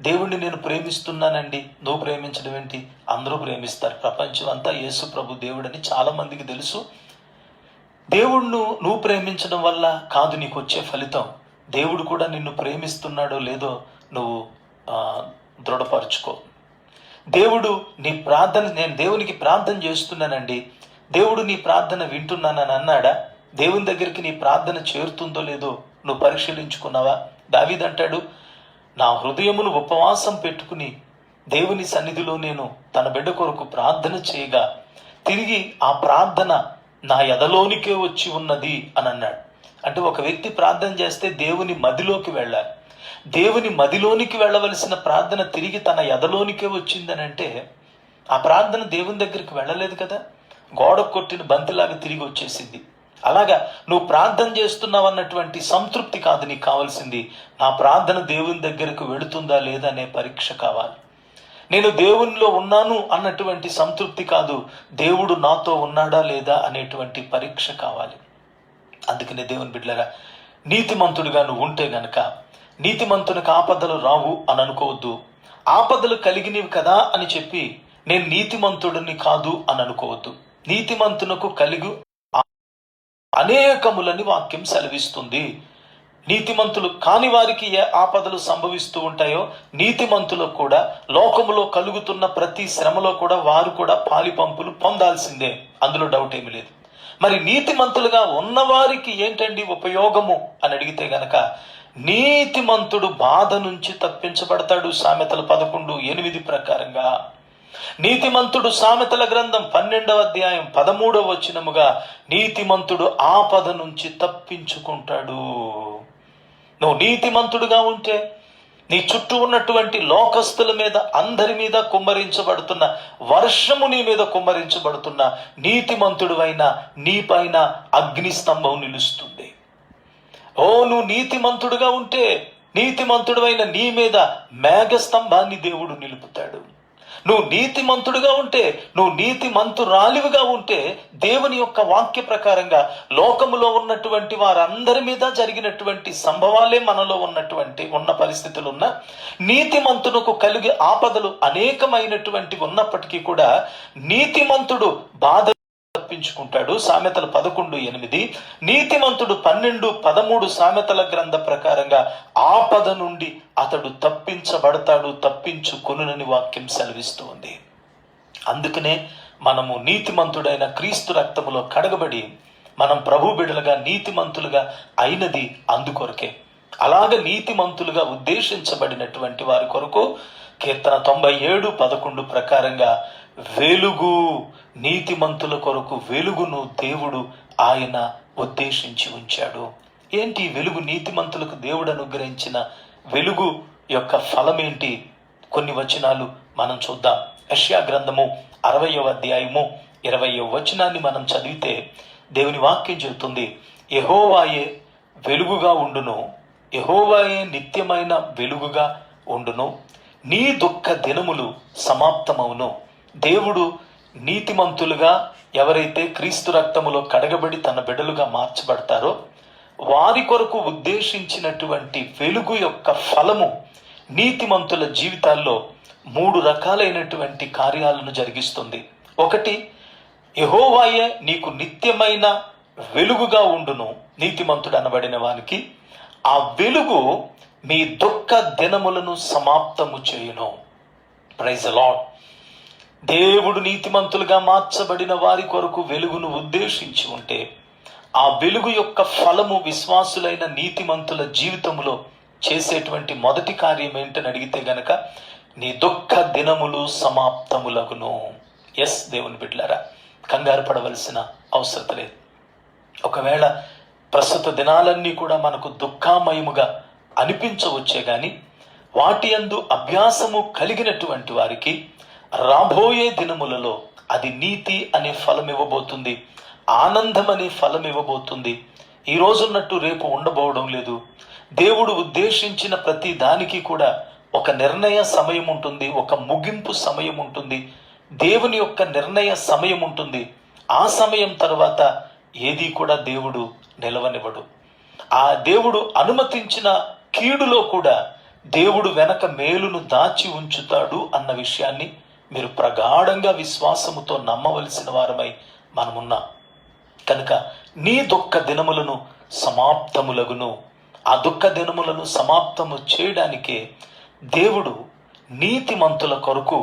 దేవుణ్ణి నేను ప్రేమిస్తున్నానండి, నువ్వు ప్రేమించడం ఏంటి, అందరూ ప్రేమిస్తారు, ప్రపంచం అంతా యేసు ప్రభు దేవుడని చాలా మందికి తెలుసు. దేవుణ్ణి నువ్వు ప్రేమించడం వల్ల కాదు నీకు వచ్చే ఫలితం. దేవుడు కూడా నిన్ను ప్రేమిస్తున్నాడో లేదో నువ్వు దృఢపరచుకో. దేవుడు నీ ప్రార్థన, నేను దేవునికి ప్రార్థన చేస్తున్నానండి, దేవుడు నీ ప్రార్థన వింటున్నానని అన్నాడా? దేవుని దగ్గరికి నీ ప్రార్థన చేరుతుందో లేదో నువ్వు పరిశీలించుకున్నావా? దావీదు అంటాడు, నా హృదయమును ఉపవాసం పెట్టుకుని దేవుని సన్నిధిలో నేను తన బిడ్డ కొరకు ప్రార్థన చేయగా తిరిగి ఆ ప్రార్థన నా ఎదలోనికే వచ్చి ఉన్నది అని అన్నాడు. అంటే ఒక వ్యక్తి ప్రార్థన చేస్తే దేవుని మదిలోకి వెళ్ళాలి. దేవుని మదిలోనికి వెళ్ళవలసిన ప్రార్థన తిరిగి తన ఎదలోనికే వచ్చిందని అంటే ఆ ప్రార్థన దేవుని దగ్గరికి వెళ్ళలేదు కదా, గోడ కొట్టిన బంతిలాగా తిరిగి వచ్చేసింది. అలాగా నువ్వు ప్రార్థన చేస్తున్నావు అన్నటువంటి సంతృప్తి కాదు నీకు కావాల్సింది, నా ప్రార్థన దేవుని దగ్గరకు వెళుతుందా లేదా అనే పరీక్ష కావాలి. నేను దేవునిలో ఉన్నాను అన్నటువంటి సంతృప్తి కాదు, దేవుడు నాతో ఉన్నాడా లేదా అనేటువంటి పరీక్ష కావాలి. అందుకనే దేవుని బిడ్డలారా, నీతిమంతుడిగా నువ్వు ఉంటే గనక నీతిమంతునికి ఆపదలు రావు అని అనుకోవద్దు. ఆపదలు కలిగినవి కదా అని చెప్పి నేను నీతిమంతుడిని కాదు అని అనుకోవద్దు. నీతిమంతునకు కలిగి అనేకములని వాక్యం సెలవిస్తుంది. నీతిమంతులు కాని వారికి ఏ ఆపదలు సంభవిస్తూ ఉంటాయో నీతిమంతులకు కూడా లోకములో కలుగుతున్న ప్రతి శ్రమలో కూడా వారు కూడా పాలిపంపులు పొందాల్సిందే, అందులో డౌట్ ఏమీ లేదు. మరి నీతిమంతులుగా ఉన్నవారికి ఏంటండి ఉపయోగము అని అడిగితే గనక, నీతిమంతుడు బాధ నుంచి తప్పించబడతాడు. సామెతల 11:8 ప్రకారంగా నీతిమంతుడు, సామెతల గ్రంథం 12వ అధ్యాయం 13వ వచనముగా, నీతిమంతుడు ఆపద నుంచి తప్పించుకుంటాడు. నువ్వు నీతిమంతుడుగా ఉంటే నీ చుట్టూ ఉన్నటువంటి లోకస్తుల మీద, అందరి మీద కుమ్మరించబడుతున్న వర్షము నీ మీద కుమ్మరించబడుతున్న నీతిమంతుడు అయినా నీపైన అగ్నిస్తంభం నిలుస్తుంది. నువ్వు నీతిమంతుడుగా ఉంటే నీతిమంతుడు అయిన నీ మీద మేఘస్తంభాన్ని దేవుడు నిలుపుతాడు. నువ్వు నీతిమంతుడుగా ఉంటే, నువ్వు నీతిమంతురాలివిగా ఉంటే దేవుని యొక్క వాక్య ప్రకారంగా లోకములో ఉన్నటువంటి వారందరి మీద జరిగినటువంటి సంభవాలే మనలో ఉన్న పరిస్థితులు ఉన్న నీతిమంతునకు కలిగే ఆపదలు అనేకమైనటువంటి ఉన్నప్పటికీ కూడా నీతిమంతుడు బాధ తప్పించుకుంటాడు. సామెతలు 11:8, నీతిమంతుడు 12:13 సామెతల గ్రంథ ప్రకారంగా ఆపద నుండి అతడు తప్పించబడతాడు, తప్పించుకొనునని వాక్యం సెలవిస్తూ ఉంది. అందుకనే మనము నీతిమంతుడైన క్రీస్తు రక్తములో కడగబడి మనం ప్రభు బిడ్డలుగా నీతిమంతులుగా అయినది అందుకొరకే. అలాగ నీతిమంతులుగా ఉద్దేశించబడినటువంటి వారి కొరకు కీర్తన 97:11 ప్రకారంగా వెలుగు, నీతిమంతుల కొరకు వెలుగును దేవుడు ఆయన ఉద్దేశించి ఉంచాడు. ఏంటి వెలుగు? నీతిమంతులకు దేవుడు అనుగ్రహించిన వెలుగు యొక్క ఫలం ఏంటి? కొన్ని వచనాలు మనం చూద్దాం. యెషయా గ్రంథము 60వ అధ్యాయము 20వ వచనాన్ని మనం చదివితే దేవుని వాక్యం చెబుతుంది, యెహోవాయే వెలుగుగా ఉండును, యెహోవాయే నిత్యమైన వెలుగుగా ఉండును, నీ దుఃఖ దినములు సమాప్తమవును. దేవుడు నీతిమంతులుగా ఎవరైతే క్రీస్తు రక్తములో కడగబడి తన బిడ్డలుగా మార్చబడతారో వారి కొరకు ఉద్దేశించినటువంటి వెలుగు యొక్క ఫలము నీతిమంతుల జీవితాల్లో 3 రకాలైనటువంటి కార్యాలను జరిగిస్తుంది. ఒకటి, యెహోవాయే నీకు నిత్యమైన వెలుగుగా ఉండును, నీతిమంతుడు అనబడిన వానికి ఆ వెలుగు మీ దుఃఖ దినములను సమాప్తము చేయును. Praise the Lord. దేవుడు నీతిమంతులుగా మార్చబడిన వారి కొరకు వెలుగును ఉద్దేశించి ఉంటే ఆ వెలుగు యొక్క ఫలము విశ్వాసులైన నీతిమంతుల జీవితంలో చేసేటువంటి మొదటి కార్యం ఏంటని అడిగితే గనక, నీ దుఃఖ దినములు సమాప్తములగును. ఎస్ దేవుని బిడ్డలారా, కంగారు పడవలసిన అవసరం లేదు. ఒకవేళ ప్రస్తుత దినాలన్నీ కూడా మనకు దుఃఖమయముగా అనిపించవచ్చే గాని వాటి యందు అభ్యాసము కలిగినటువంటి వారికి, రాబోయే దినములలో అది నీతి అనే ఫలం ఇవ్వబోతుంది, ఆనందం అనే ఫలం ఇవ్వబోతుంది. ఈ రోజున్నట్టు రేపు ఉండబోవడం లేదు. దేవుడు ఉద్దేశించిన ప్రతి దానికి కూడా ఒక నిర్ణయ సమయం ఉంటుంది, ఒక ముగింపు సమయం ఉంటుంది, దేవుని యొక్క నిర్ణయ సమయం ఉంటుంది. ఆ సమయం తర్వాత ఏది కూడా దేవుడు నిలవనివ్వడు. ఆ దేవుడు అనుమతించిన కీడులో కూడా దేవుడు వెనక మేలును దాచి ఉంచుతాడు అన్న విషయాన్ని మీరు ప్రగాఢంగా విశ్వాసముతో నమ్మవలసిన వారమై మనమున్నాం. కనుక నీ దుఃఖ దినములను సమాప్తములగును. ఆ దుఃఖ దినములను సమాప్తము చేయడానికే దేవుడు నీతిమంతుల కొరకు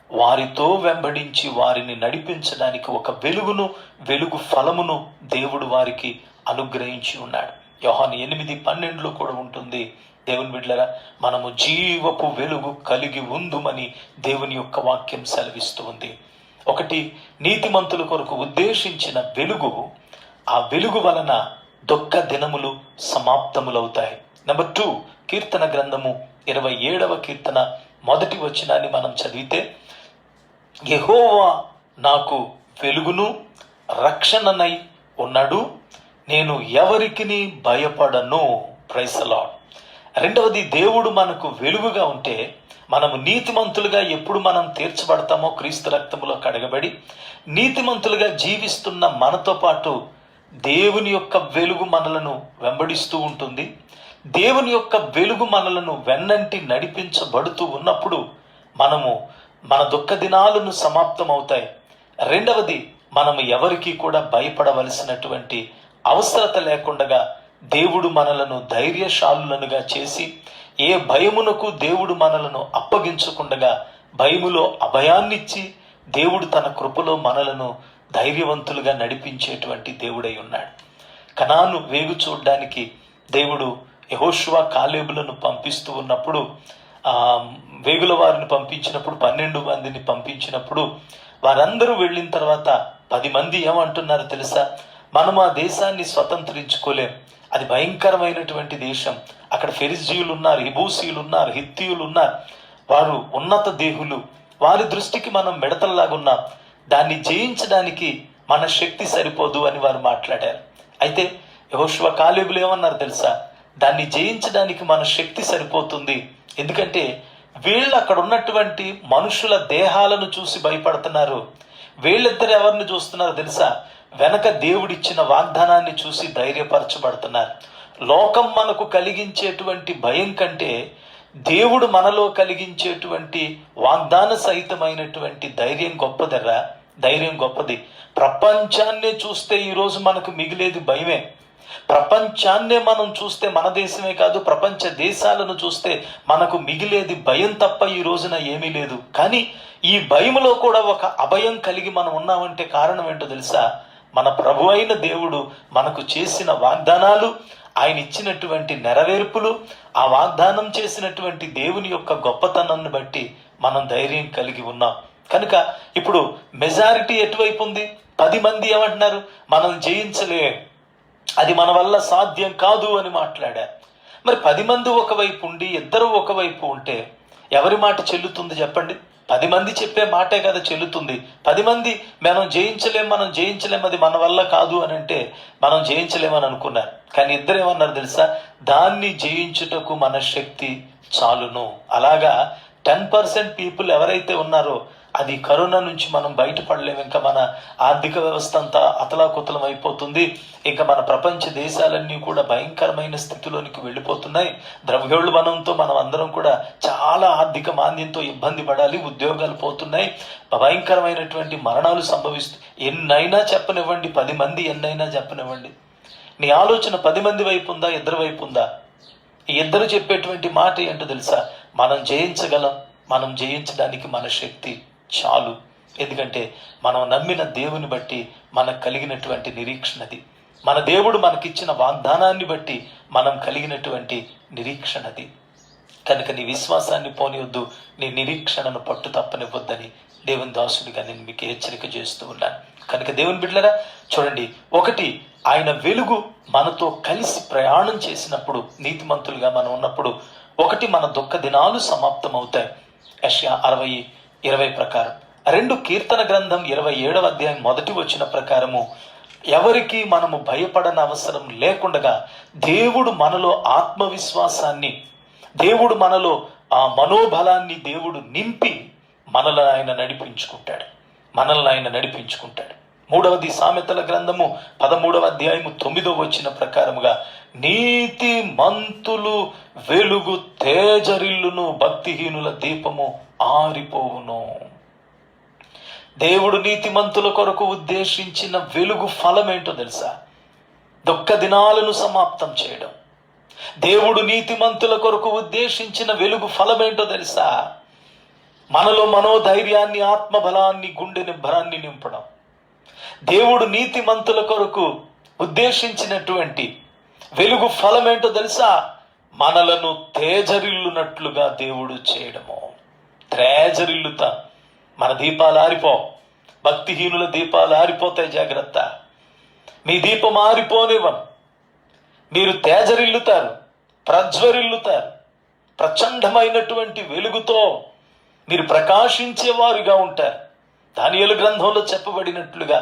వారితో వెంబడించి వారిని నడిపించడానికి ఒక వెలుగును, వెలుగు ఫలమును దేవుడు వారికి అనుగ్రహించి ఉన్నాడు. యోహాను 8:12 కూడా ఉంటుంది, దేవుని బిడ్డలారా, మనము జీవపు వెలుగు కలిగి ఉందుమని దేవుని యొక్క వాక్యం సెలవిస్తూ ఉంది. ఒకటి, నీతిమంతుల కొరకు ఉద్దేశించిన వెలుగు, ఆ వెలుగు వలన దుఃఖ దినములు సమాప్తములవుతాయి. నెంబర్ 2, కీర్తన గ్రంథము 27వ కీర్తన 1వ వచనాన్ని మనం చదివితే, యెహోవా నాకు వెలుగును రక్షణనై ఉన్నాడు, నేను ఎవరికిని భయపడను. Praise the Lord. రెండవది, దేవుడు మనకు వెలుగుగా ఉంటే మనము నీతిమంతులుగా ఎప్పుడు మనం తీర్చబడతామో, క్రీస్తు రక్తములో కడగబడి నీతిమంతులుగా జీవిస్తున్న మనతో పాటు దేవుని యొక్క వెలుగు మనలను వెంబడిస్తూ ఉంటుంది. దేవుని యొక్క వెలుగు మనలను వెన్నంటి నడిపించబడుతూ ఉన్నప్పుడు మనము మన దుఃఖ దినాలను సమాప్తం అవుతాయి. రెండవది, మనము ఎవరికి కూడా భయపడవలసినటువంటి అవసరత లేకుండా దేవుడు మనలను ధైర్యశాలులనుగా చేసి, ఏ భయమునకు దేవుడు మనలను అప్పగించకుండా భయములో అభయాన్నిచ్చి దేవుడు తన కృపలో మనలను ధైర్యవంతులుగా నడిపించేటువంటి దేవుడై ఉన్నాడు. కనాను వేగు చూడడానికి దేవుడు యెహోషువ, కాలేబులను పంపిస్తూ ఉన్నప్పుడు, వేగుల వారిని పంపించినప్పుడు, 12 మందిని పంపించినప్పుడు, వారందరూ వెళ్ళిన తర్వాత 10 మంది ఏమంటున్నారు తెలుసా? మనం ఆ దేశాన్ని స్వతంత్రించుకోలేం, అది భయంకరమైనటువంటి దేశం, అక్కడ ఫెరిజీయులు ఉన్నారు, ఎబూసీయులు ఉన్నారు, హిత్తీయులు ఉన్నారు, వారు ఉన్నత దేహులు, వారి దృష్టికి మనం మిడతల్లాగున్నాం, దాన్ని జయించడానికి మన శక్తి సరిపోదు అని వారు మాట్లాడారు. అయితే యెహోషువ, కాలేబులు ఏమన్నారు తెలుసా? దాన్ని జయించడానికి మన శక్తి సరిపోతుంది, ఎందుకంటే వీళ్ళు అక్కడ ఉన్నటువంటి మనుషుల దేహాలను చూసి భయపడుతున్నారు. వీళ్ళిద్దరు ఎవరిని చూస్తున్నారు తెలుసా? వెనక దేవుడిచ్చిన వాగ్దానాన్ని చూసి ధైర్యపరచబడుతున్నారు. లోకం మనకు కలిగించేటువంటి భయం కంటే దేవుడు మనలో కలిగించేటువంటి వాగ్దాన సహితమైనటువంటి ధైర్యం గొప్పదరా. ధైర్యం గొప్పది. ప్రపంచాన్నే చూస్తే ఈరోజు మనకు మిగిలేది భయమే. ప్రపంచాన్నే మనం చూస్తే, మన దేశమే కాదు ప్రపంచ దేశాలను చూస్తే మనకు మిగిలేది భయం తప్ప ఈ రోజున ఏమీ లేదు. కానీ ఈ భయములో కూడా ఒక అభయం కలిగి మనం ఉన్నామంటే కారణం ఏంటో తెలుసా? మన ప్రభు అయిన దేవుడు మనకు చేసిన వాగ్దానాలు, ఆయన ఇచ్చినటువంటి నెరవేర్పులు, ఆ వాగ్దానం చేసినటువంటి దేవుని యొక్క గొప్పతనాన్ని బట్టి మనం ధైర్యం కలిగి ఉన్నాం. కనుక ఇప్పుడు మెజారిటీ ఎటువైపు ఉంది? 10 మంది ఏమంటున్నారు? మనం జయించలే, అది మన వల్ల సాధ్యం కాదు అని మాట్లాడారు. మరి 10 మంది ఒకవైపు ఉండి ఇద్దరు ఒకవైపు ఉంటే ఎవరి మాట చెల్లుతుంది చెప్పండి? 10 మంది చెప్పే మాటే కదా చెల్లుతుంది. 10 మంది మనం జయించలేం, అది మన వల్ల కాదు అని అంటే మనం జయించలేమని అనుకున్నారు. కానీ ఇద్దరు ఏమన్నారు తెలుసా? దాన్ని జయించుటకు మన శక్తి చాలును. అలాగా 10% పీపుల్ ఎవరైతే ఉన్నారో, అది కరోనా నుంచి మనం బయటపడలేము. ఇంకా మన ఆర్థిక వ్యవస్థ అంతా అతలాకుతలం అయిపోతుంది. ఇంకా మన ప్రపంచ దేశాలన్నీ కూడా భయంకరమైన స్థితిలోనికి వెళ్ళిపోతున్నాయి. ద్రవ్యోల్బణంతో మనం అందరం కూడా చాలా ఆర్థిక మాంద్యంతో ఇబ్బంది పడాలి. ఉద్యోగాలు పోతున్నాయి, భయంకరమైనటువంటి మరణాలు సంభవిస్తున్నాయి. ఎన్నైనా చెప్పనివ్వండి, 10 మంది ఎన్నైనా చెప్పనివ్వండి, నీ ఆలోచన 10 మంది వైపు ఉందా, ఇద్దరు వైపు ఉందా? ఈ ఇద్దరు చెప్పేటువంటి మాట ఏంటో తెలుసా? మనం జయించగలం, మనం జయించడానికి మన శక్తి చాలు. ఎందుకంటే మనం నమ్మిన దేవుని బట్టి మనకు కలిగినటువంటి నిరీక్షణది, మన దేవుడు మనకిచ్చిన వాగ్దానాన్ని బట్టి మనం కలిగినటువంటి నిరీక్షణది. కనుక నీ విశ్వాసాన్ని పోనివద్దు, నీ నిరీక్షణను పట్టు తప్పనివ్వద్దని దేవుని దాసుడిగా నేను మీకు హెచ్చరిక చేస్తూ ఉన్నాను. కనుక దేవుని బిడ్డలారా చూడండి, ఒకటి, ఆయన వెలుగు మనతో కలిసి ప్రయాణం చేసినప్పుడు, నీతిమంతులుగా మనం ఉన్నప్పుడు, ఒకటి, మన దుఃఖ దినాలు సమాప్తం అవుతాయి. యెషయా 20 ప్రకారం. 2 కీర్తన గ్రంథం 27వ అధ్యాయం 1వ వచనం ప్రకారము ఎవరికి మనము భయపడని అవసరం లేకుండా దేవుడు మనలో ఆత్మవిశ్వాసాన్ని, దేవుడు మనలో ఆ మనోబలాన్ని దేవుడు నింపి మనల్ని ఆయన నడిపించుకుంటాడు. 3వది సామెతల గ్రంథము 13వ అధ్యాయము 9వ వచనం ప్రకారముగా నీతి మంతులు వెలుగు తేజరిల్లును, భక్తిహీనుల దీపము ఆరిపోవును. దేవుడు నీతిమంతుల కొరకు ఉద్దేశించిన వెలుగు ఫలం ఏంటో తెలుసా? దుఃఖ దినాలను సమాప్తం చేయడం. దేవుడు నీతిమంతుల కొరకు ఉద్దేశించిన వెలుగు ఫలం ఏంటో తెలుసా? మనలో మనోధైర్యాన్ని, ఆత్మబలాన్ని, గుండె నిబ్బరాన్ని నింపడం. దేవుడు నీతిమంతుల కొరకు ఉద్దేశించినటువంటి వెలుగు ఫలం ఏంటో తెలుసా? మనలను తేజరిల్లునట్లుగా దేవుడు చేయడము. తేజరిల్లుతా మన దీపాలు ఆరిపో, భక్తిహీనుల దీపాలు ఆరిపోతాయి, జాగ్రత్త. మీ దీపం ఆరిపోనివ్వను. మీరు తేజరిల్లుతారు, ప్రజ్వరిల్లుతారు. ప్రచండమైనటువంటి వెలుగుతో మీరు ప్రకాశించేవారుగా ఉంటారు. దానియేలు గ్రంథంలో చెప్పబడినట్లుగా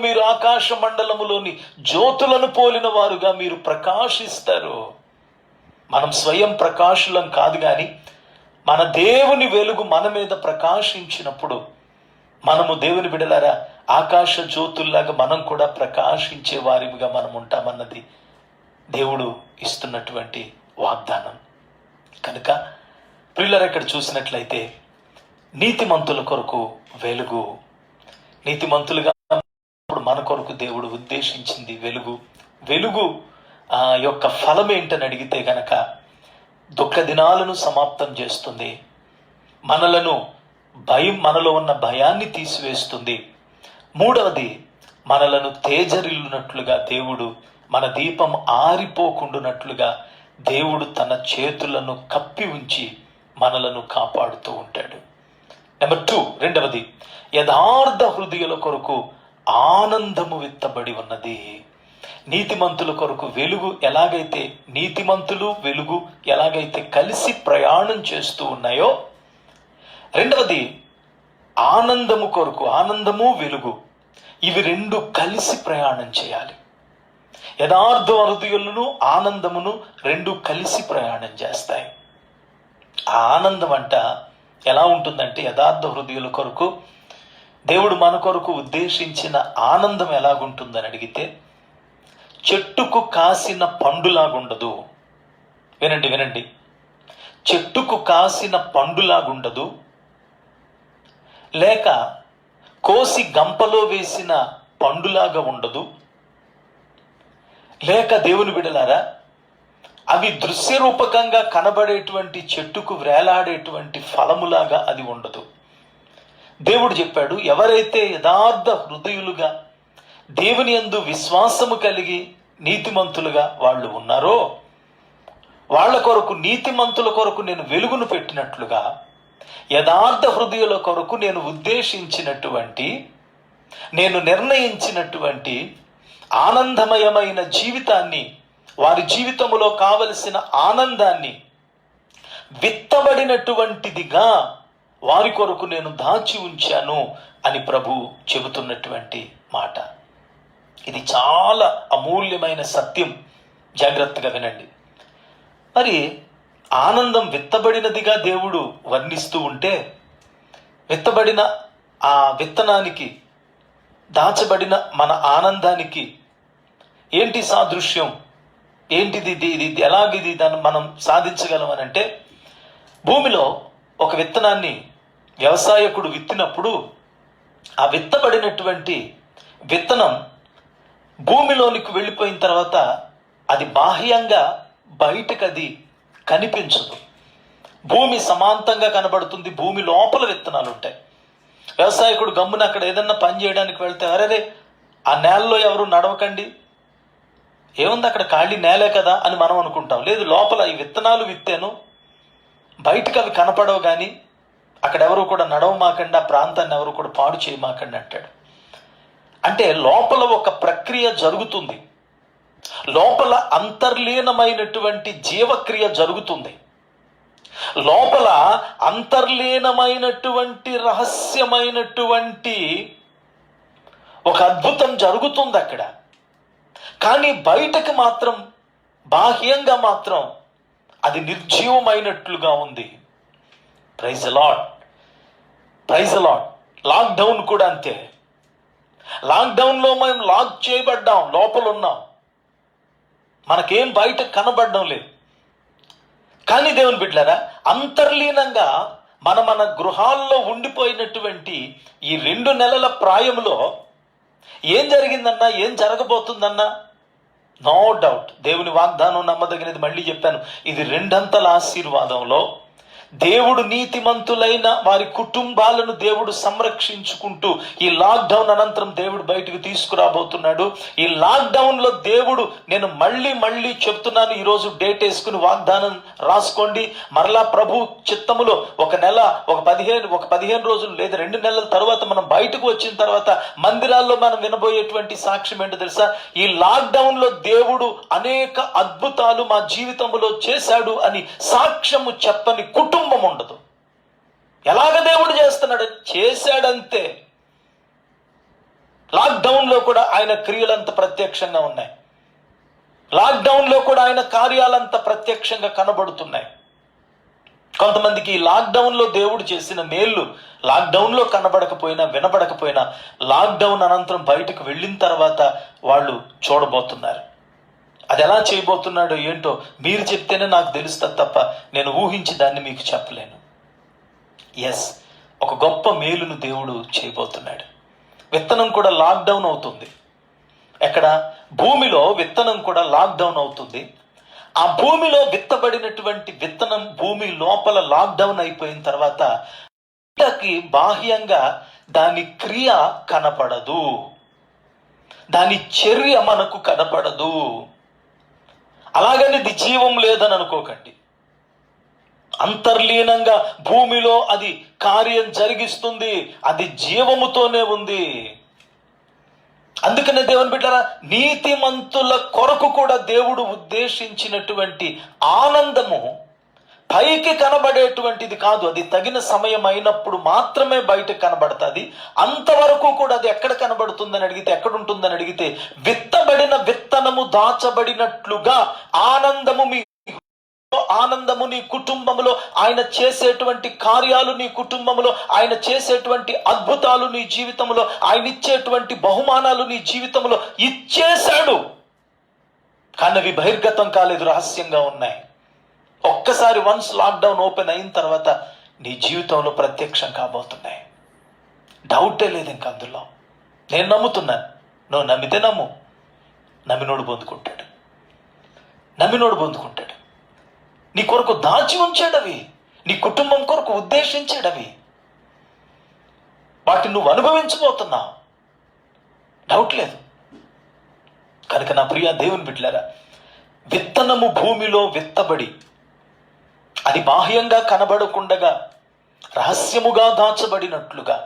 మీరు ఆకాశ మండలములోని జ్యోతులను పోలిన వారుగా మీరు ప్రకాశిస్తారు. మనం స్వయం ప్రకాశులం కాదు, కానీ మన దేవుని వెలుగు మన మీద ప్రకాశించినప్పుడు మనము దేవుని బిడ్డలారా ఆకాశ జ్యోతుల్లాగా మనం కూడా ప్రకాశించే వారిగా మనం ఉంటామన్నది దేవుడు ఇస్తున్నటువంటి వాగ్దానం. కనుక ప్రియులారా, ఇక్కడ చూసినట్లయితే నీతిమంతుల కొరకు వెలుగు, నీతిమంతులుగా మన కొరకు దేవుడు ఉద్దేశించింది వెలుగు యొక్క ఫలం ఏంటని అడిగితే గనక దుఃఖ దినాలను సమాప్తం చేస్తుంది. మనలో ఉన్న భయాన్ని తీసివేస్తుంది. 3వది, మనలను తేజరిల్లునట్లుగా దేవుడు, మన దీపం ఆరిపోకుండానట్లుగా దేవుడు తన చేతులను కప్పి ఉంచి మనలను కాపాడుతూ ఉంటాడు. నెంబర్ 2, 2వది, యథార్థ హృదయుల కొరకు ఆనందము విత్తబడి ఉన్నది. నీతిమంతుల కొరకు వెలుగు ఎలాగైతే, నీతిమంతులు వెలుగు ఎలాగైతే కలిసి ప్రయాణం చేస్తూ ఉన్నాయో, 2వది ఆనందము కొరకు, ఆనందము వెలుగు ఇవి 2 కలిసి ప్రయాణం చేయాలి. యథార్థ హృదయులను ఆనందమును 2 కలిసి ప్రయాణం చేస్తాయి. ఆ ఆనందం అంట ఎలా ఉంటుందంటే, యథార్థ హృదయుల కొరకు దేవుడు మన కొరకు ఉద్దేశించిన ఆనందం ఎలాగుంటుందని అడిగితే, చెట్టుకు కాసిన పండులాగుండదు. వినండి, చెట్టుకు కాసిన పండులాగుండదు, లేక కోసి గంపలో వేసిన పండులాగా ఉండదు, లేక దేవుని బిడలారా అవి దృశ్యరూపకంగా కనబడేటువంటి చెట్టుకు వేలాడేటువంటి ఫలములాగా అది ఉండదు. దేవుడు చెప్పాడు, ఎవరైతే యథార్థ హృదయులుగా దేవుని యందు విశ్వాసము కలిగి నీతిమంతులుగా వాళ్ళు ఉన్నారో వాళ్ళ కొరకు, నీతిమంతుల కొరకు నేను వెలుగును పెట్టినట్లుగా యథార్థ హృదయుల కొరకు నేను ఉద్దేశించినటువంటి, నేను నిర్ణయించినటువంటి ఆనందమయమైన జీవితాన్ని, వారి జీవితంలో కావలసిన ఆనందాన్ని విత్తబడినటువంటిదిగా వారి కొరకు నేను దాచి ఉంచాను అని ప్రభు చెబుతున్నటువంటి మాట. ఇది చాలా అమూల్యమైన సత్యం, జాగ్రత్తగా వినండి. మరి ఆనందం విత్తబడినదిగా దేవుడు వర్ణిస్తూ ఉంటే, విత్తబడిన ఆ విత్తనానికి, దాచబడిన మన ఆనందానికి ఏంటి సాదృశ్యం, ఏంటిది, ఇది ఎలాగిది దాన్ని మనం సాధించగలం అని అంటే, భూమిలో ఒక విత్తనాన్ని వ్యవసాయకుడు విత్తినప్పుడు ఆ విత్తబడినటువంటి విత్తనం భూమిలోనికి వెళ్ళిపోయిన తర్వాత అది బాహ్యంగా బయటకు అది కనిపించదు. భూమి సమాంతంగా కనబడుతుంది, భూమి లోపల విత్తనాలు ఉంటాయి. వ్యవసాయకుడు గమ్మున అక్కడ ఏదన్నా పని చేయడానికి వెళ్తే, అరే ఆ నేలలో ఎవరు నడవకండి, ఏముంది అక్కడ ఖాళీ నేలే కదా అని మనం అనుకుంటాం. లేదు, లోపల ఈ విత్తనాలు విత్తాను, బయటకు అవి కనపడవు, కానీ అక్కడ ఎవరు కూడా నడవమాకండి, ఆ ప్రాంతాన్ని ఎవరు కూడా పాడు చేయమాకండి అంటాడు. అంటే లోపల ఒక ప్రక్రియ జరుగుతుంది, లోపల అంతర్లీనమైనటువంటి జీవక్రియ జరుగుతుంది. లోపల అంతర్లీనమైనటువంటి రహస్యమైనటువంటి ఒక అద్భుతం జరుగుతుంది అక్కడ. కానీ బయటకు మాత్రం, బాహ్యంగా మాత్రం అది నిర్జీవమైనట్లుగా ఉంది. Praise Lord, praise Lord. Lockdown కూడా అంతే. లాక్డౌన్లో మేము లాక్ చేయబడ్డాం, లోపల ఉన్నాం, మనకేం బయట కనబడడం లేదు. కానీ దేవుని బిడ్డలారా, అంతర్లీనంగా మన గృహాల్లో ఉండిపోయినటువంటి ఈ 2 నెలల ప్రాయంలో ఏం జరిగిందన్నా, ఏం జరగబోతుందన్నా, నో డౌట్ దేవుని వాగ్దానం నమ్మదగినది. మళ్ళీ చెప్పాను, ఇది 2 ఆశీర్వాదంలో దేవుడు నీతిమంతులైన వారి కుటుంబాలను దేవుడు సంరక్షించుకుంటూ ఈ లాక్డౌన్ అనంతరం దేవుడు బయటకు తీసుకురాబోతున్నాడు. ఈ లాక్డౌన్ లో దేవుడు, నేను మళ్ళీ చెప్తున్నాను, ఈరోజు డేట్ వేసుకుని వాగ్దానం రాసుకోండి. మరలా ప్రభు చిత్తములో ఒక నెల, ఒక 15 రోజులు లేదా 2 నెలల తర్వాత మనం బయటకు వచ్చిన తర్వాత మందిరాల్లో మనం వినబోయేటువంటి సాక్ష్యం ఏంటో తెలుసా? ఈ లాక్డౌన్ లో దేవుడు అనేక అద్భుతాలు మా జీవితంలో చేశాడు అని సాక్ష్యము చెప్పని కుటుంబం ఉండదు. ఎలాగ దేవుడు చేస్తున్నాడు? చేశాడంతే. లాక్డౌన్ లో కూడా ఆయన క్రియలంత ప్రత్యక్షంగా ఉన్నాయి. లాక్డౌన్ లో కూడా ఆయన కార్యాలంత ప్రత్యక్షంగా కనబడుతున్నాయి. కొంతమందికి ఈ లాక్డౌన్ లో దేవుడు చేసిన మేళ్ళు లాక్డౌన్ లో కనబడకపోయినా, వినబడకపోయినా, లాక్డౌన్ అనంతరం బయటకు వెళ్ళిన తర్వాత వాళ్ళు చూడబోతున్నారు. అది ఎలా చేయబోతున్నాడో ఏంటో మీరు చెప్తేనే నాకు తెలుస్తుంది తప్ప నేను ఊహించి దాన్ని మీకు చెప్పలేను. ఎస్, ఒక గొప్ప మేలును దేవుడు చేయబోతున్నాడు. విత్తనం కూడా లాక్డౌన్ అవుతుంది. ఎక్కడ? భూమిలో విత్తనం కూడా లాక్డౌన్ అవుతుంది. ఆ భూమిలో విత్తబడినటువంటి విత్తనం భూమి లోపల లాక్డౌన్ అయిపోయిన తర్వాత బాహ్యంగా దాని క్రియ కనపడదు, దాని చర్య మనకు కనపడదు. అలాగని ఇది జీవం లేదని అనుకోకండి. అంతర్లీనంగా భూమిలో అది కార్యం జరిగిస్తుంది, అది జీవముతోనే ఉంది. అందుకనే దేవుని బిడ్డలారా, నీతిమంతుల కొరకు కూడా దేవుడు ఉద్దేశించినటువంటి ఆనందము పైకి కనబడేటువంటిది కాదు. అది తగిన సమయం అయినప్పుడు మాత్రమే బయటకు కనబడుతుంది. అంతవరకు కూడా అది ఎక్కడ కనబడుతుందని అడిగితే, ఎక్కడుంటుందని అడిగితే, విత్తబడిన విత్తనము దాచబడినట్లుగా ఆనందము నీ కుటుంబంలో, ఆయన చేసేటువంటి కార్యాలు నీ కుటుంబంలో, ఆయన చేసేటువంటి అద్భుతాలు నీ జీవితంలో, ఆయన ఇచ్చేటువంటి బహుమానాలు నీ జీవితంలో ఇచ్చేశాడు. కానీ అవి బహిర్గతం కాలేదు, రహస్యంగా ఉన్నాయి. ఒక్కసారి వన్స్ లాక్డౌన్ ఓపెన్ అయిన తర్వాత నీ జీవితంలో ప్రత్యక్షం కాబోతున్నాయి. డౌటే లేదు ఇంక అందులో. నేను నమ్ముతున్నాను, నువ్వు నమ్మితే నమ్ము. నమ్మినోడు పొందుకుంటాడు, నమ్మినోడు పొందుకుంటాడు. నీ కొరకు దాచి ఉంచాడవి, నీ కుటుంబం కొరకు ఉద్దేశించాడవి. వాటిని నువ్వు అనుభవించబోతున్నావు, డౌట్ లేదు. కనుక నా ప్రియ దేవుని బిడ్డలారా, విత్తనము భూమిలో విత్తబడి అది బాహ్యంగా కనబడకుండగా రహస్యముగా దాచబడినట్లుగా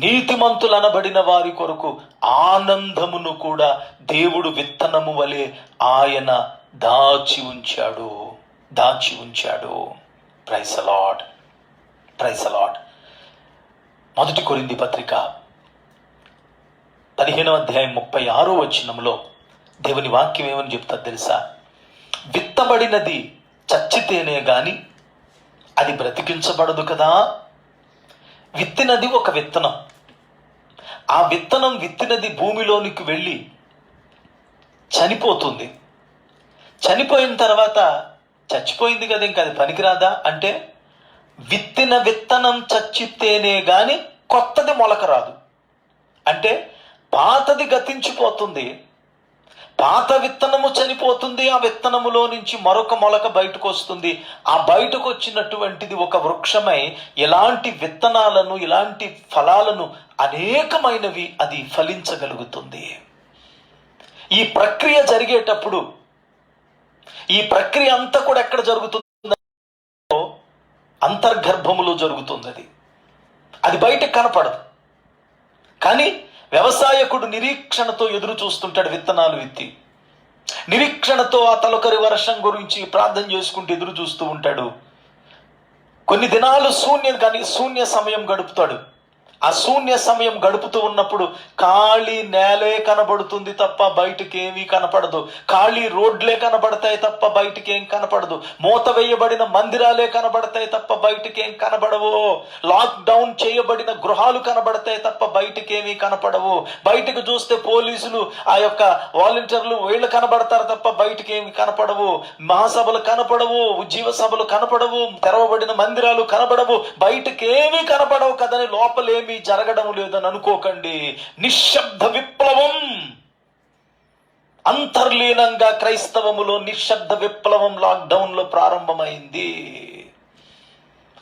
నీతిమంతులు అనబడిన వారి కొరకు ఆనందమును కూడా దేవుడు విత్తనము వలె ఆయన దాచి ఉంచాడు. Praise the Lord, praise the Lord. 1 కొరింథీ పత్రిక 15వ అధ్యాయం 36వ వచనంలో దేవుని వాక్యం ఏమని చెప్తారు తెలుసా? విత్తబడినది చచ్చితేనే గాని అది బ్రతికించబడదు కదా. విత్తినది ఒక విత్తనం. ఆ విత్తనం విత్తినది భూమిలోనికి వెళ్ళి చనిపోతుంది. చనిపోయిన తర్వాత చచ్చిపోయింది కదా, ఇంకా అది పనికిరాదా అంటే, విత్తిన విత్తనం చచ్చితేనే గాని కొత్తది మొలక రాదు. అంటే పాతది గతించిపోతుంది, పాత విత్తనము చనిపోతుంది, ఆ విత్తనములో నుంచి మరొక మొలక బయటకు వస్తుంది. ఆ బయటకు వచ్చినటువంటిది ఒక వృక్షమై ఇలాంటి విత్తనాలను, ఇలాంటి ఫలాలను అనేకమైనవి అది ఫలించగలుగుతుంది. ఈ ప్రక్రియ జరిగేటప్పుడు, ఈ ప్రక్రియ అంతా కూడా ఎక్కడ జరుగుతుంది? అంతర్గర్భములో జరుగుతుంది. అది బయటకు కనపడదు. కానీ వ్యవసాయకుడు నిరీక్షణతో ఎదురు చూస్తుంటాడు. విత్తనాలు విత్తి నిరీక్షణతో ఆ తొలకరి వర్షం గురించి ప్రార్థన చేసుకుంటూ ఎదురు చూస్తూ ఉంటాడు. కొన్ని దినాలు శూన్య సమయం గడుపుతాడు. ఆ శూన్య సమయం గడుపుతూ ఉన్నప్పుడు ఖాళీ నేలే కనబడుతుంది తప్ప బయటికి ఏమీ కనపడదు. ఖాళీ రోడ్లే కనబడతాయి తప్ప బయటికి ఏం కనపడదు. మూత వేయబడిన మందిరాలే కనబడతాయి తప్ప బయటికి ఏం కనబడవు. లాక్డౌన్ చేయబడిన గృహాలు కనబడతాయి తప్ప బయటికి ఏమీ కనపడవు. బయటకు చూస్తే పోలీసులు, ఆ యొక్క వాలంటీర్లు వీళ్ళు కనబడతారు తప్ప బయటికి ఏమి కనపడవు. మహాసభలు కనపడవు, ఉజ్జీవ సభలు కనపడవు, తెరవబడిన మందిరాలు కనబడవు, బయటికి ఏమీ కనపడవు కదని లోపలేమి జరగడం లేదని అనుకోకండి. నిశ్శబ్ద విప్లవం అంతర్లీనంగా క్రైస్తవములో నిశ్శబ్ద విప్లవం లాక్డౌన్ లో ప్రారంభమైంది.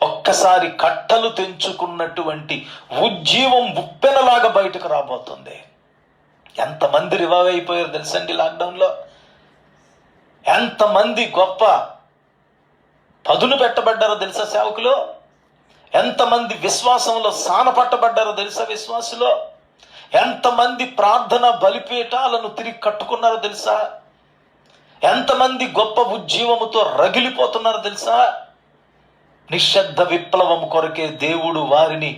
ఒక్కసారి కట్టలు తెంచుకున్నటువంటి ఉజ్జీవం ఉప్పెనలాగా బయటకు రాబోతుంది. ఎంతమంది రివైవ్ అయిపోయారు తెలుసండి లాక్డౌన్ లో. ఎంతమంది గొప్ప పదును పెట్టబడ్డారో తెలుసా సేవకులు. ఎంతమంది విశ్వాసంలో సానపట్టబడ్డారో తెలుసా విశ్వాసులో. ఎంతమంది ప్రార్థన బలిపీఠాలను తిరిగి కట్టుకున్నారో తెలుసా. ఎంతమంది గొప్ప ఉజ్జీవముతో రగిలిపోతున్నారో తెలుసా. నిశ్శబ్ద విప్లవం కొరకే దేవుడు వారిని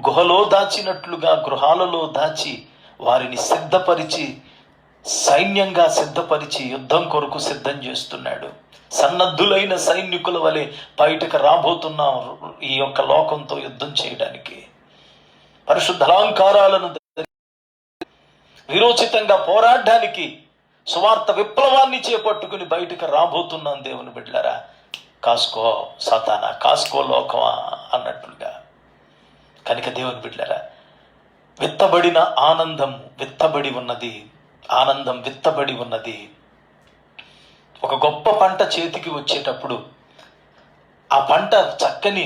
గుహలో దాచినట్లుగా గృహాలలో దాచి వారిని సిద్ధపరిచి, సైన్యంగా సిద్ధపరిచి యుద్ధం కొరకు సిద్ధం చేస్తున్నాడు. సన్నద్ధులైన సైనికుల వలె బయటకు రాబోతున్నాం ఈ యొక్క లోకంతో యుద్ధం చేయడానికి. పరిశుద్ధ అలంకారాలను విరోచితంగా పోరాడడానికి సువార్త విప్లవాన్ని చేపట్టుకుని బయటకు రాబోతున్నాం. దేవుని బిడ్డలారా, కాసుకో సాతానా, కాసుకో లోకమా అన్నట్లుగా. కనుక దేవుని బిడ్డలారా, విత్తబడిన ఆనందం విత్తబడి ఉన్నది. ఆనందం విత్తబడి ఉన్నది. ఒక గొప్ప పంట చేతికి వచ్చేటప్పుడు ఆ పంట చక్కని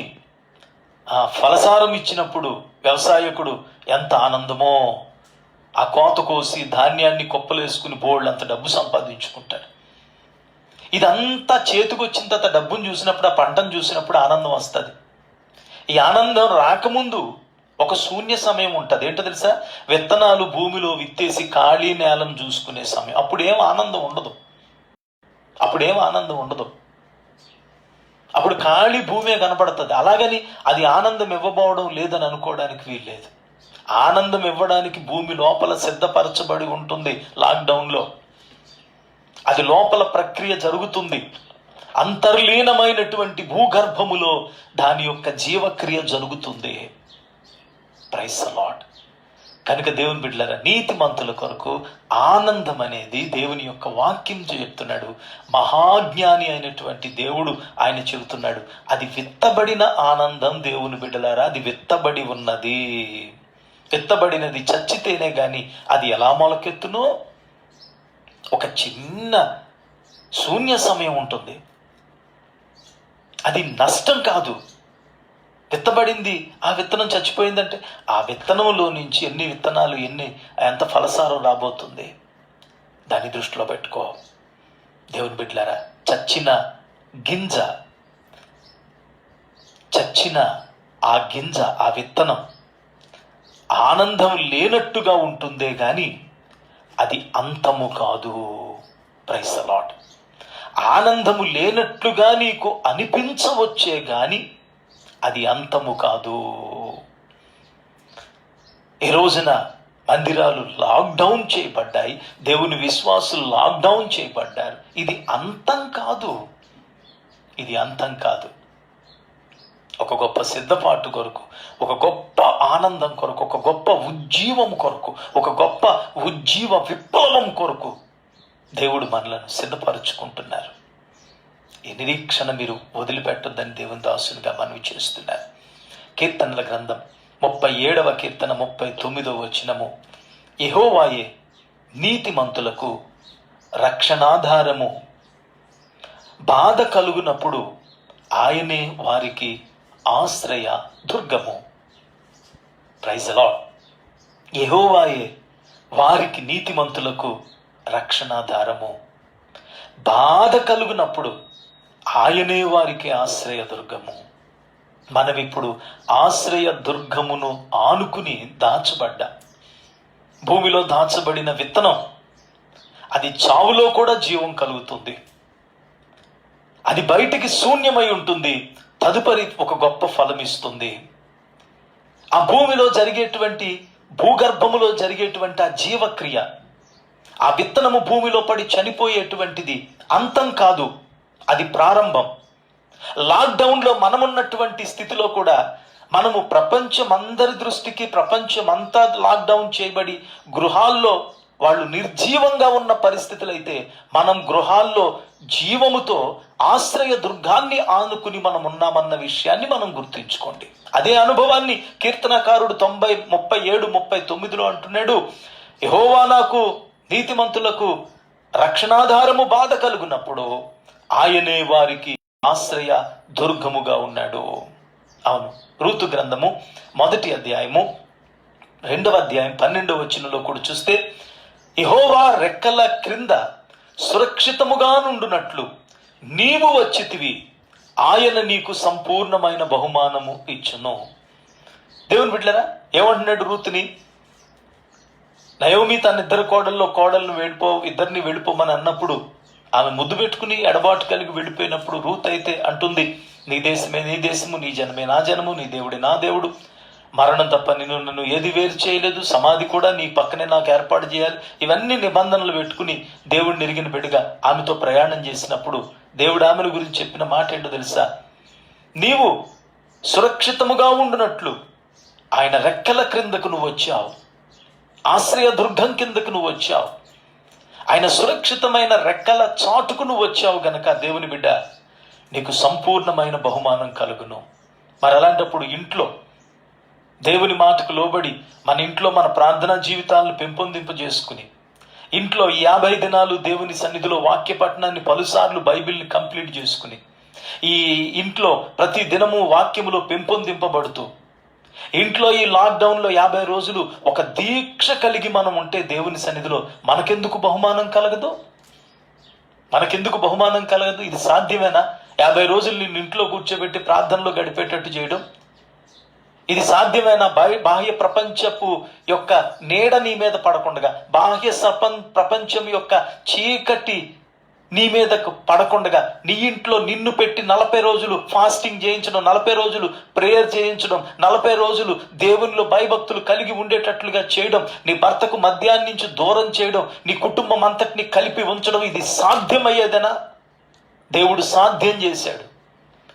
ఫలసారం ఇచ్చినప్పుడు వ్యవసాయకుడు ఎంత ఆనందమో. ఆ కోత కోసి ధాన్యాన్ని కొప్పలేసుకుని బోళ్ళంత డబ్బు సంపాదించుకుంటాడు. ఇదంతా చేతికి వచ్చిన తర్వాత డబ్బును చూసినప్పుడు, ఆ పంటను చూసినప్పుడు ఆనందం వస్తుంది. ఈ ఆనందం రాకముందు ఒక శూన్య సమయం ఉంటుంది. ఏంటో తెలుసా? విత్తనాలు భూమిలో విత్తేసి ఖాళీ నేలను చూసుకునే సమయం. అప్పుడేం ఆనందం ఉండదు. అప్పుడు ఖాళీ భూమే కనపడుతుంది. అలాగని అది ఆనందం ఇవ్వబోవడం లేదని అనుకోవడానికి వీల్లేదు. ఆనందం ఇవ్వడానికి భూమి లోపల సిద్ధపరచబడి ఉంటుంది. లాక్డౌన్లో అది లోపల ప్రక్రియ జరుగుతుంది. అంతర్లీనమైనటువంటి భూగర్భములో దాని యొక్క జీవక్రియ జరుగుతుంది. Praise the Lord. కనుక దేవుని బిడ్డలారా, నీతిమంతుల కొరకు ఆనందం అనేది దేవుని యొక్క వాక్యం చెప్తున్నాడు. మహాజ్ఞాని అయినటువంటి దేవుడు ఆయన చెబుతున్నాడు, అది విత్తబడిన ఆనందం. దేవుని బిడ్డలారా, అది విత్తబడి ఉన్నది. విత్తబడినది చచ్చితేనే గాని అది ఎలా మొలకెత్తునో. ఒక చిన్న శూన్య సమయం ఉంటుంది, అది నష్టం కాదు. విత్తబడింది, ఆ విత్తనం చచ్చిపోయిందంటే ఆ విత్తనంలో నుంచి ఎన్ని విత్తనాలు, ఎంత ఫలసారం రాబోతుంది. దాన్ని దృష్టిలో పెట్టుకో దేవుని బిడ్డలారా. చచ్చిన ఆ గింజ, ఆ విత్తనం ఆనందం లేనట్టుగా ఉంటుందే గాని అది అంతము కాదు. Praise the Lord. ఆనందము లేనట్లుగా నీకు అనిపించవచ్చే గాని అది అంతము కాదు. ఈ రోజున మందిరాలు లాక్డౌన్ చేయబడ్డాయి, దేవుని విశ్వాసులు లాక్డౌన్ చేయబడ్డారు. ఇది అంతం కాదు. ఒక గొప్ప సిద్ధపాటు కొరకు, ఒక గొప్ప ఆనందం కొరకు, ఒక గొప్ప ఉజ్జీవం కొరకు, ఒక గొప్ప ఉజ్జీవ విప్లవం కొరకు దేవుడు మనలను సిద్ధపరుచుకుంటున్నారు. ఈ నిరీక్షణ మీరు వదిలిపెట్టొద్దని దేవుని దాసునిగా మనవి చేస్తున్నారు. కీర్తనల గ్రంథం 37వ కీర్తన 39వ వచనము, యెహోవాయే నీతిమంతులకు రక్షణాధారము, బాధ కలుగునప్పుడు ఆయనే వారికి ఆశ్రయ దుర్గము. Praise the Lord. యెహోవాయే వారికి నీతిమంతులకు రక్షణాధారము, బాధ కలుగునప్పుడు ఆయనే వారికి ఆశ్రయ దుర్గము. మనం ఇప్పుడు ఆశ్రయ దుర్గమును ఆనుకుని దాచబడ్డా. భూమిలో దాచబడిన విత్తనం అది చావులో కూడా జీవం కలుగుతుంది. అది బయటికి శూన్యమై ఉంటుంది, తదుపరి ఒక గొప్ప ఫలం ఇస్తుంది. ఆ భూమిలో జరిగేటువంటి, భూగర్భములో జరిగేటువంటి ఆ జీవక్రియ, ఆ విత్తనము భూమిలో పడి చనిపోయేటువంటిది అంతం కాదు, అది ప్రారంభం. లాక్డౌన్లో మనమున్నటువంటి స్థితిలో కూడా మనము ప్రపంచం అందరి దృష్టికి, ప్రపంచం అంతా లాక్డౌన్ చేయబడి గృహాల్లో వాళ్ళు నిర్జీవంగా ఉన్న పరిస్థితులైతే మనం గృహాల్లో జీవముతో ఆశ్రయ దుర్గాన్ని ఆనుకుని మనం ఉన్నామన్న విషయాన్ని మనం గుర్తుంచుకోండి. అదే అనుభవాన్ని కీర్తనకారుడు 37:39 అంటున్నాడు, యెహోవా నాకు నీతిమంతులకు రక్షణాధారము బాధ కలుగునప్పుడు ఆయనే వారికి ఆశ్రయ దుర్గముగా ఉన్నాడు. అవును, రూతు గ్రంథము 1వ అధ్యాయము 2వ అధ్యాయం 12వ వచనంలో కూడా చూస్తే, యెహోవా రెక్కల క్రింద సురక్షితముగా నుండునట్లు నీవు వచ్చితివి, ఆయన నీకు సంపూర్ణమైన బహుమానము ఇచ్చును. దేవుని బిడ్డలారా, ఏమంటున్నాడు రూతుని? నయోమి తన ఇద్దరిని వెళ్ళిపోమని అన్నప్పుడు ఆమె ముద్దు పెట్టుకుని ఎడబాటు కలిగి వెళ్ళిపోయినప్పుడు రూత్ అయితే అంటుంది, నీ దేశమే నీ దేశము, నీ జనమే నా జనము, నీ దేవుడే నా దేవుడు, మరణం తప్ప నన్ను ఏది వేరు చేయలేదు, సమాధి కూడా నీ పక్కనే నాకు ఏర్పాటు చేయాలి. ఇవన్నీ నిబంధనలు పెట్టుకుని దేవుడిని ఎరిగిన బిడ్డగా ఆమెతో ప్రయాణం చేసినప్పుడు దేవుడు ఆమెను గురించి చెప్పిన మాట ఏంటో తెలుసా? నీవు సురక్షితముగా ఉండునట్లు ఆయన రెక్కల క్రిందకు నువ్వు వచ్చావు, ఆశ్రయ దుర్గం కిందకు నువ్వు వచ్చావు, ఆయన సురక్షితమైన రెక్కల చాటుకు నువ్వు వచ్చావు గనక దేవుని బిడ్డ నీకు సంపూర్ణమైన బహుమానం కలుగును. మరి అలాంటప్పుడు ఇంట్లో దేవుని మాటకు లోబడి మన ఇంట్లో మన ప్రార్థనా జీవితాలను పెంపొందింపజేసుకుని ఇంట్లో 50 దినాలు దేవుని సన్నిధిలో వాక్య పఠనాన్ని పలుసార్లు బైబిల్ని కంప్లీట్ చేసుకుని ఈ ఇంట్లో ప్రతి దినము వాక్యములో పెంపొందింపబడుతూ ఇంట్లో ఈ లాక్డౌన్లో 50 రోజులు ఒక దీక్ష కలిగి మనం ఉంటే దేవుని సన్నిధిలో మనకెందుకు బహుమానం కలగదు? మనకెందుకు బహుమానం కలగదు? ఇది సాధ్యమేనా? 50 రోజులు నిన్ను ఇంట్లో కూర్చోబెట్టి ప్రార్థనలో గడిపేటట్టు చేయడం ఇది సాధ్యమేనా? బాహ్య ప్రపంచపు యొక్క నీడ నీ మీద పడకుండా, బాహ్య ప్రపంచం యొక్క చీకటి నీ మీదకు పడకుండా నీ ఇంట్లో నిన్ను పెట్టి 40 రోజులు ఫాస్టింగ్ చేయించడం, 40 రోజులు ప్రేయర్ చేయించడం, 40 రోజులు దేవునిలో భయభక్తులు కలిగి ఉండేటట్లుగా చేయడం, నీ భర్తకు మద్యాన్ని నుంచి దూరం చేయడం, నీ కుటుంబం అంతటిని కలిపి ఉంచడం, ఇది సాధ్యమయ్యేదేనా? దేవుడు సాధ్యం చేశాడు.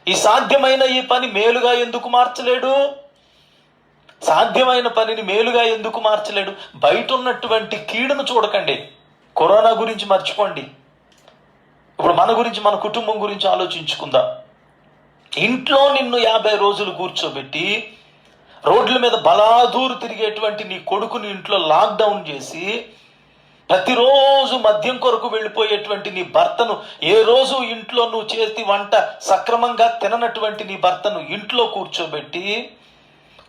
ఈ సాధ్యమైన ఈ పని మేలుగా ఎందుకు మార్చలేడు? సాధ్యమైన పనిని మేలుగా ఎందుకు మార్చలేడు? బయట ఉన్నటువంటి కీడును చూడకండి, కరోనా గురించి మర్చిపోండి. ఇప్పుడు మన గురించి, మన కుటుంబం గురించి ఆలోచించుకుందాం. ఇంట్లో నిన్ను 50 రోజులు కూర్చోబెట్టి రోడ్ల మీద బలాదూరు తిరిగేటువంటి నీ కొడుకుని ఇంట్లో లాక్డౌన్ చేసి ప్రతిరోజు మద్యం కొరకు వెళ్ళిపోయేటువంటి నీ భర్తను, ఏ రోజు ఇంట్లో నువ్వు చేతి వంట సక్రమంగా తిననటువంటి నీ భర్తను ఇంట్లో కూర్చోబెట్టి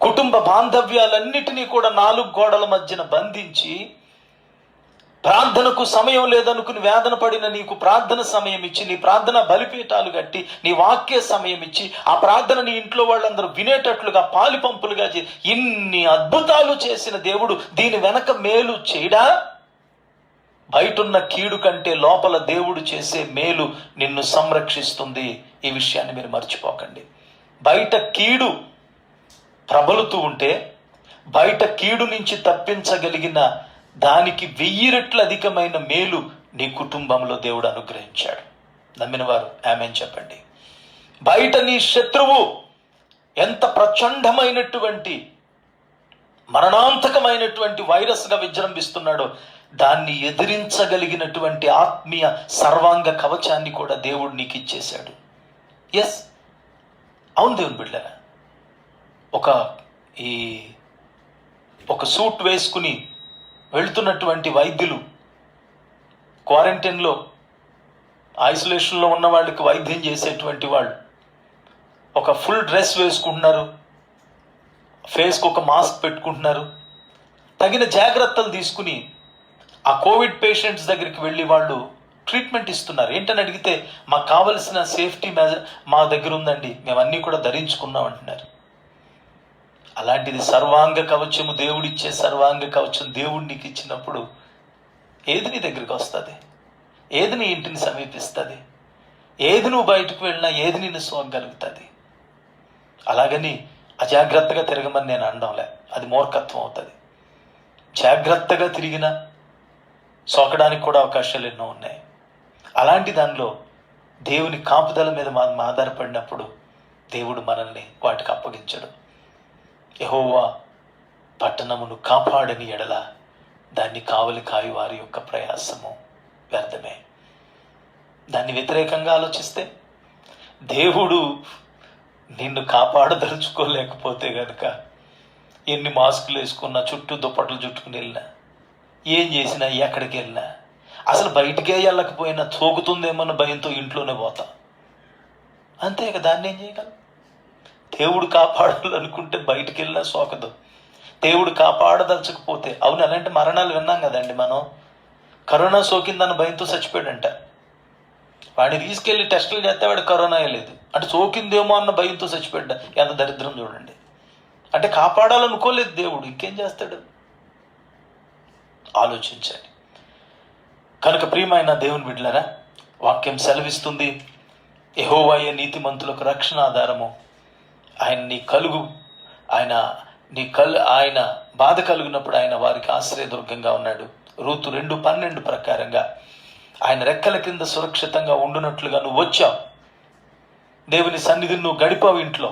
కుటుంబ బాంధవ్యాలన్నిటినీ కూడా 4 గోడల మధ్యన బంధించి ప్రార్థనకు సమయం లేదనుకుని వేదన పడిన నీకు ప్రార్థన సమయం ఇచ్చి, నీ ప్రార్థన బలిపీఠాలు కట్టి, నీ వాక్య సమయం ఇచ్చి, ఆ ప్రార్థన నీ ఇంట్లో వాళ్ళందరూ వినేటట్లుగా పాలి పంపులుగా ఇన్ని అద్భుతాలు చేసిన దేవుడు దీని వెనక మేలు చేయడా? బయటున్న కీడు కంటే లోపల దేవుడు చేసే మేలు నిన్ను సంరక్షిస్తుంది. ఈ విషయాన్ని మీరు మర్చిపోకండి. బయట కీడు ప్రబలుతూ ఉంటే బయట కీడు నుంచి తప్పించగలిగిన దానికి 1000 రెట్లు అధికమైన మేలు నీ కుటుంబంలో దేవుడు అనుగ్రహించాడు. నమ్మిన వారు ఆమేన్ చెప్పండి. బయట నీ శత్రువు ఎంత ప్రచండమైనటువంటి మరణాంతకమైనటువంటి వైరస్గా విజృంభిస్తున్నాడో దాన్ని ఎదిరించగలిగినటువంటి ఆత్మీయ సర్వాంగ కవచాన్ని కూడా దేవుడు నీకు ఇచ్చేశాడు. ఎస్, అవును దేవుని బిడ్డలారా, ఒక సూట్ వేసుకుని వెళుతున్నటువంటి వైద్యులు క్వారంటైన్లో ఐసోలేషన్లో ఉన్న వాళ్ళకి వైద్యం చేసేటువంటి వాళ్ళు ఒక ఫుల్ డ్రెస్ వేసుకుంటున్నారు, ఫేస్కి ఒక మాస్క్ పెట్టుకుంటున్నారు, తగిన జాగ్రత్తలు తీసుకుని ఆ కోవిడ్ పేషెంట్స్ దగ్గరికి వెళ్ళి వాళ్ళు ట్రీట్మెంట్ ఇస్తున్నారు. ఏంటని అడిగితే మాకు కావలసిన సేఫ్టీ మా దగ్గర ఉందండి, మేము అన్నీ కూడా ధరించుకున్నాం అంటున్నారు. అలాంటిది సర్వాంగ కవచము, దేవుడిచ్చే సర్వాంగ కవచం దేవుడు నీకు ఇచ్చినప్పుడు ఏది నీ దగ్గరికి వస్తుంది? ఏది నీ ఇంటిని సమీపిస్తుంది? ఏది నువ్వు బయటకు వెళ్ళినా ఏది నిన్ను సోకగలుగుతుంది? అలాగని అజాగ్రత్తగా తిరగమని నేను అనడంలే, అది మూర్ఖత్వం అవుతుంది. జాగ్రత్తగా తిరిగిన సోకడానికి కూడా అవకాశాలు ఎన్నో ఉన్నాయి. అలాంటి దానిలో దేవుని కాపుదల మీద మనం ఆధారపడినప్పుడు దేవుడు మనల్ని వాటికి అప్పగించడు. యెహోవా పట్టణమును కాపాడని ఎడల దాన్ని కావలి కాయి వారి యొక్క ప్రయాసము వ్యర్థమే. దాన్ని వ్యతిరేకంగా ఆలోచిస్తే, దేవుడు నిన్ను కాపాడదలుచుకోలేకపోతే గనుక ఎన్ని మాస్కులు వేసుకున్నా, చుట్టూ దుప్పట్లు చుట్టుకుని వెళ్ళినా, ఏం చేసినా, ఎక్కడికి వెళ్ళినా, అసలు బయటికే వెళ్ళకపోయినా సోకుతుందేమన్న భయంతో ఇంట్లోనే పోతా. అంతే కదా, దాన్ని ఏం చేయగలం? దేవుడు కాపాడాలనుకుంటే బయటికి వెళ్ళినా సోకదు. దేవుడు కాపాడదలుచకపోతే, అవును అలాంటి మరణాలు విన్నాం కదండి మనం. కరోనా సోకిందన్న భయంతో చచ్చిపోయాడంట. వాడిని తీసుకెళ్లి టెస్టులు చేస్తే వాడు కరోనా లేదు అంటే సోకిందేమో అన్న భయంతో చచ్చిపోయాడు. ఎంత దరిద్రం చూడండి. అంటే కాపాడాలనుకోలేదు దేవుడు, ఇంకేం చేస్తాడు? ఆలోచించండి. కనుక ప్రియమైన దేవుని బిడ్డలారా, వాక్యం సెలవిస్తుంది, యెహోవాయే నీతిమంతులకు రక్షణ ఆధారము. ఆయన బాధ కలుగునప్పుడు ఆయన వారికి ఆశ్రయదుర్గంగా ఉన్నాడు. రూతు 2:12 ప్రకారంగా ఆయన రెక్కల కింద సురక్షితంగా ఉండునట్లుగా నువ్వు వచ్చావు. దేవుని సన్నిధిని నువ్వు గడిపావు, ఇంట్లో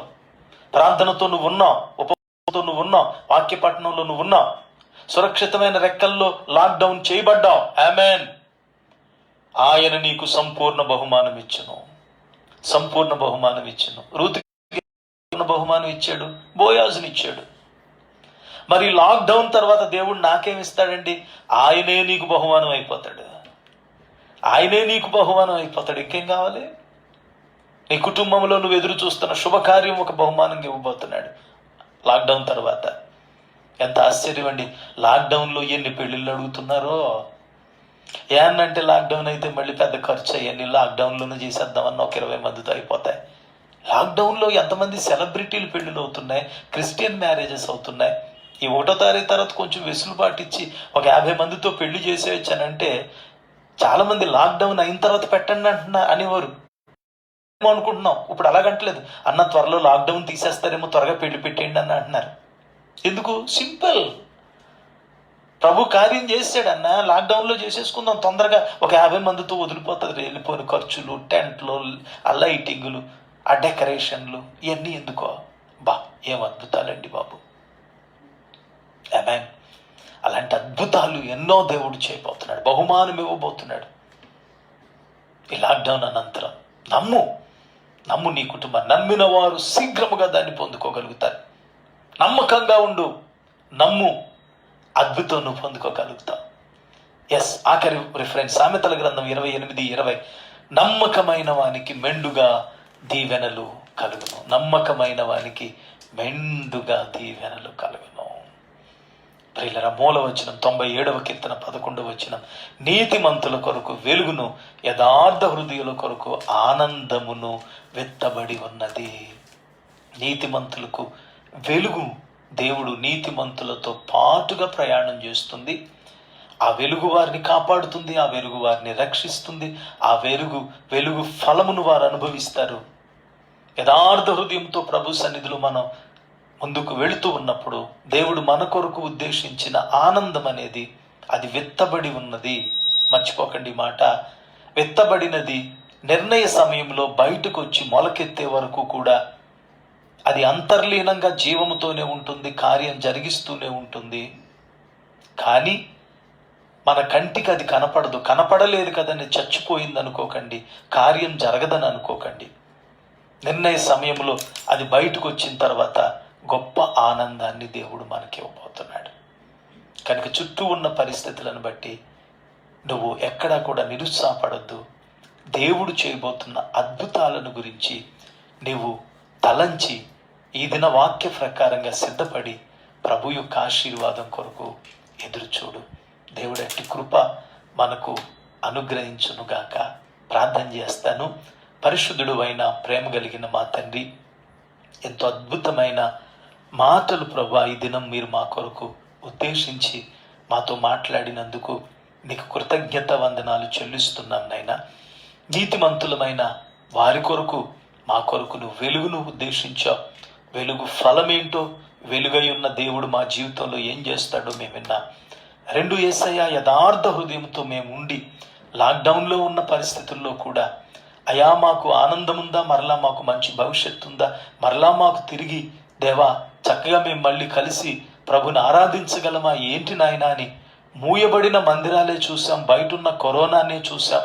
ప్రార్థనతో నువ్వు ఉన్నావు, ఉపవాసంతో నువ్వు ఉన్నావు, వాక్యపట్టణంలో నువ్వు ఉన్నావు, సురక్షితమైన రెక్కల్లో లాక్డౌన్ చేయబడ్డావు. ఆమేన్. ఆయన నీకు సంపూర్ణ బహుమానం ఇచ్చును. రూతుకి బహుమానం ఇచ్చాడు, బోయాజుని ఇచ్చాడు. మరి లాక్డౌన్ తర్వాత దేవుడు నాకేమి ఇస్తాడండి? ఆయనే నీకు బహుమానం అయిపోతాడు. ఇంకేం కావాలి? నీ కుటుంబంలో నువ్వు ఎదురు చూస్తున్న శుభకార్యం ఒక బహుమానంగా ఇవ్వబోతున్నాడు లాక్డౌన్ తర్వాత. ఎంత ఆశ్చర్యం అండి! లాక్డౌన్లో ఎన్ని పెళ్ళిళ్ళు అడుగుతున్నారో. ఏమన్నంటే లాక్డౌన్ అయితే మళ్ళీ పెద్ద ఖర్చు అయ్యని లాక్డౌన్లోనే చేసేద్దామన్న ఒక 20 మందితో అయిపోతాయి. లాక్డౌన్లో ఎంతమంది సెలబ్రిటీలు పెళ్ళిళ్ళు అవుతున్నాయి, క్రిస్టియన్ మ్యారేజెస్ అవుతున్నాయి. ఈ 1వ తారీఖు తర్వాత కొంచెం వెసులుబాటు ఇచ్చి ఒక 50 మందితో పెళ్లి చేసేయచ్చానంటే చాలా మంది లాక్డౌన్ అయిన తర్వాత పెట్టండి అనేవారు అనుకుంటున్నాం. ఇప్పుడు అలాగంటలేదు, అన్న త్వరలో లాక్డౌన్ తీసేస్తారేమో, త్వరగా పెళ్లి పెట్టేయండి అని అంటున్నారు. ఎందుకు? సింపుల్. ప్రభు కార్యం చేసాడన్న, లాక్డౌన్లో చేసేసుకుందాం తొందరగా, ఒక 50 మందితో వదిలిపోతుంది. వెళ్ళిపోయిన ఖర్చులు, టెంట్లు, ఆ లైటింగులు, ఆ డెకరేషన్లు, ఇవన్నీ ఎందుకో. ఏం అద్భుతాలండి బాబు. ఆమేన్. అలాంటి అద్భుతాలు ఎన్నో దేవుడు చేయబోతున్నాడు, బహుమానం ఇవ్వబోతున్నాడు ఈ లాక్డౌన్ అనంతరం. నమ్ము నీ కుటుంబాన్ని. నమ్మిన వారు శీఘ్రముగా దాన్ని పొందుకోగలుగుతారు. నమ్మకంగా ఉండు, నమ్ము, అద్భుతం నువ్వు పొందుకోగలుగుతావు. ఆఖరి రిఫరెన్స్ సామెతల గ్రంథం 28:20. నమ్మకమైన వానికి మెండుగా దీవెనలు కలుగును. ప్రియులారా, మూలవచనం 97వ కీర్తన 11వ వచనం. నీతిమంతుల కొరకు వెలుగును, యథార్థ హృదయుల కొరకు ఆనందమును వెత్తబడి ఉన్నది. నీతిమంతులకు వెలుగు, దేవుడు నీతిమంతులతో పాటుగా ప్రయాణం చేస్తుంది. ఆ వెలుగు వారిని కాపాడుతుంది, ఆ వెలుగు వారిని రక్షిస్తుంది. ఆ వెలుగు ఫలమును వారు అనుభవిస్తారు. యథార్థ హృదయంతో ప్రభు సన్నిధిలో మనం ముందుకు వెళుతూ ఉన్నప్పుడు దేవుడు మన కొరకు ఉద్దేశించిన ఆనందం అనేది అది విత్తబడి ఉన్నది. మర్చిపోకండి మాట. విత్తబడినది నిర్ణయ సమయంలో బయటకు వచ్చి మొలకెత్తే వరకు కూడా అది అంతర్లీనంగా జీవముతోనే ఉంటుంది, కార్యం జరిగిస్తూనే ఉంటుంది. కానీ మన కంటికి అది కనపడలేదు కదని చచ్చిపోయింది అనుకోకండి, కార్యం జరగదని అనుకోకండి. నిర్ణయ సమయంలో అది బయటకు వచ్చిన తర్వాత గొప్ప ఆనందాన్ని దేవుడు మనకి ఇవ్వబోతున్నాడు. కనుక చుట్టూ ఉన్న పరిస్థితులను బట్టి నువ్వు ఎక్కడా కూడా నిరుత్సాహపడద్దు. దేవుడు చేయబోతున్న అద్భుతాలను గురించి నీవు తలంచి ఈ దిన వాక్య ప్రకారంగా సిద్ధపడి ప్రభు యొక్క ఆశీర్వాదం కొరకు ఎదురుచూడు. దేవుడు అట్టి కృప మనకు అనుగ్రహించునుగాక. ప్రార్థన చేస్తాను. పరిశుద్ధుడు అయిన ప్రేమ కలిగిన మా తండ్రి, ఎంతో అద్భుతమైన మాటలు ప్రభా ఈ దినం మీరు మా కొరకు ఉద్దేశించి మాతో మాట్లాడినందుకు నీకు కృతజ్ఞత వందనాలు చెల్లిస్తున్నాం నాయనా. నీతిమంతులమైన వారి కొరకు, మా కొరకు నువ్వు వెలుగును ఉద్దేశించావు. వెలుగు ఫలమేంటో, వెలుగై ఉన్న దేవుడు మా జీవితంలో ఏం చేస్తాడో మేము విన్నాం. 2 యేసయ్య యథార్థ హృదయంతో మేము ఉండి లాక్డౌన్లో ఉన్న పరిస్థితుల్లో కూడా అయా మాకు ఆనందం ఉందా, మరలా మాకు మంచి భవిష్యత్తు ఉందా, మరలా మాకు తిరిగి దేవా చక్కగా మేము మళ్ళీ కలిసి ప్రభుని ఆరాధించగలమా ఏంటి నాయనా అని మూయబడిన మందిరాలే చూసాం, బయటున్న కరోనానే చూసాం,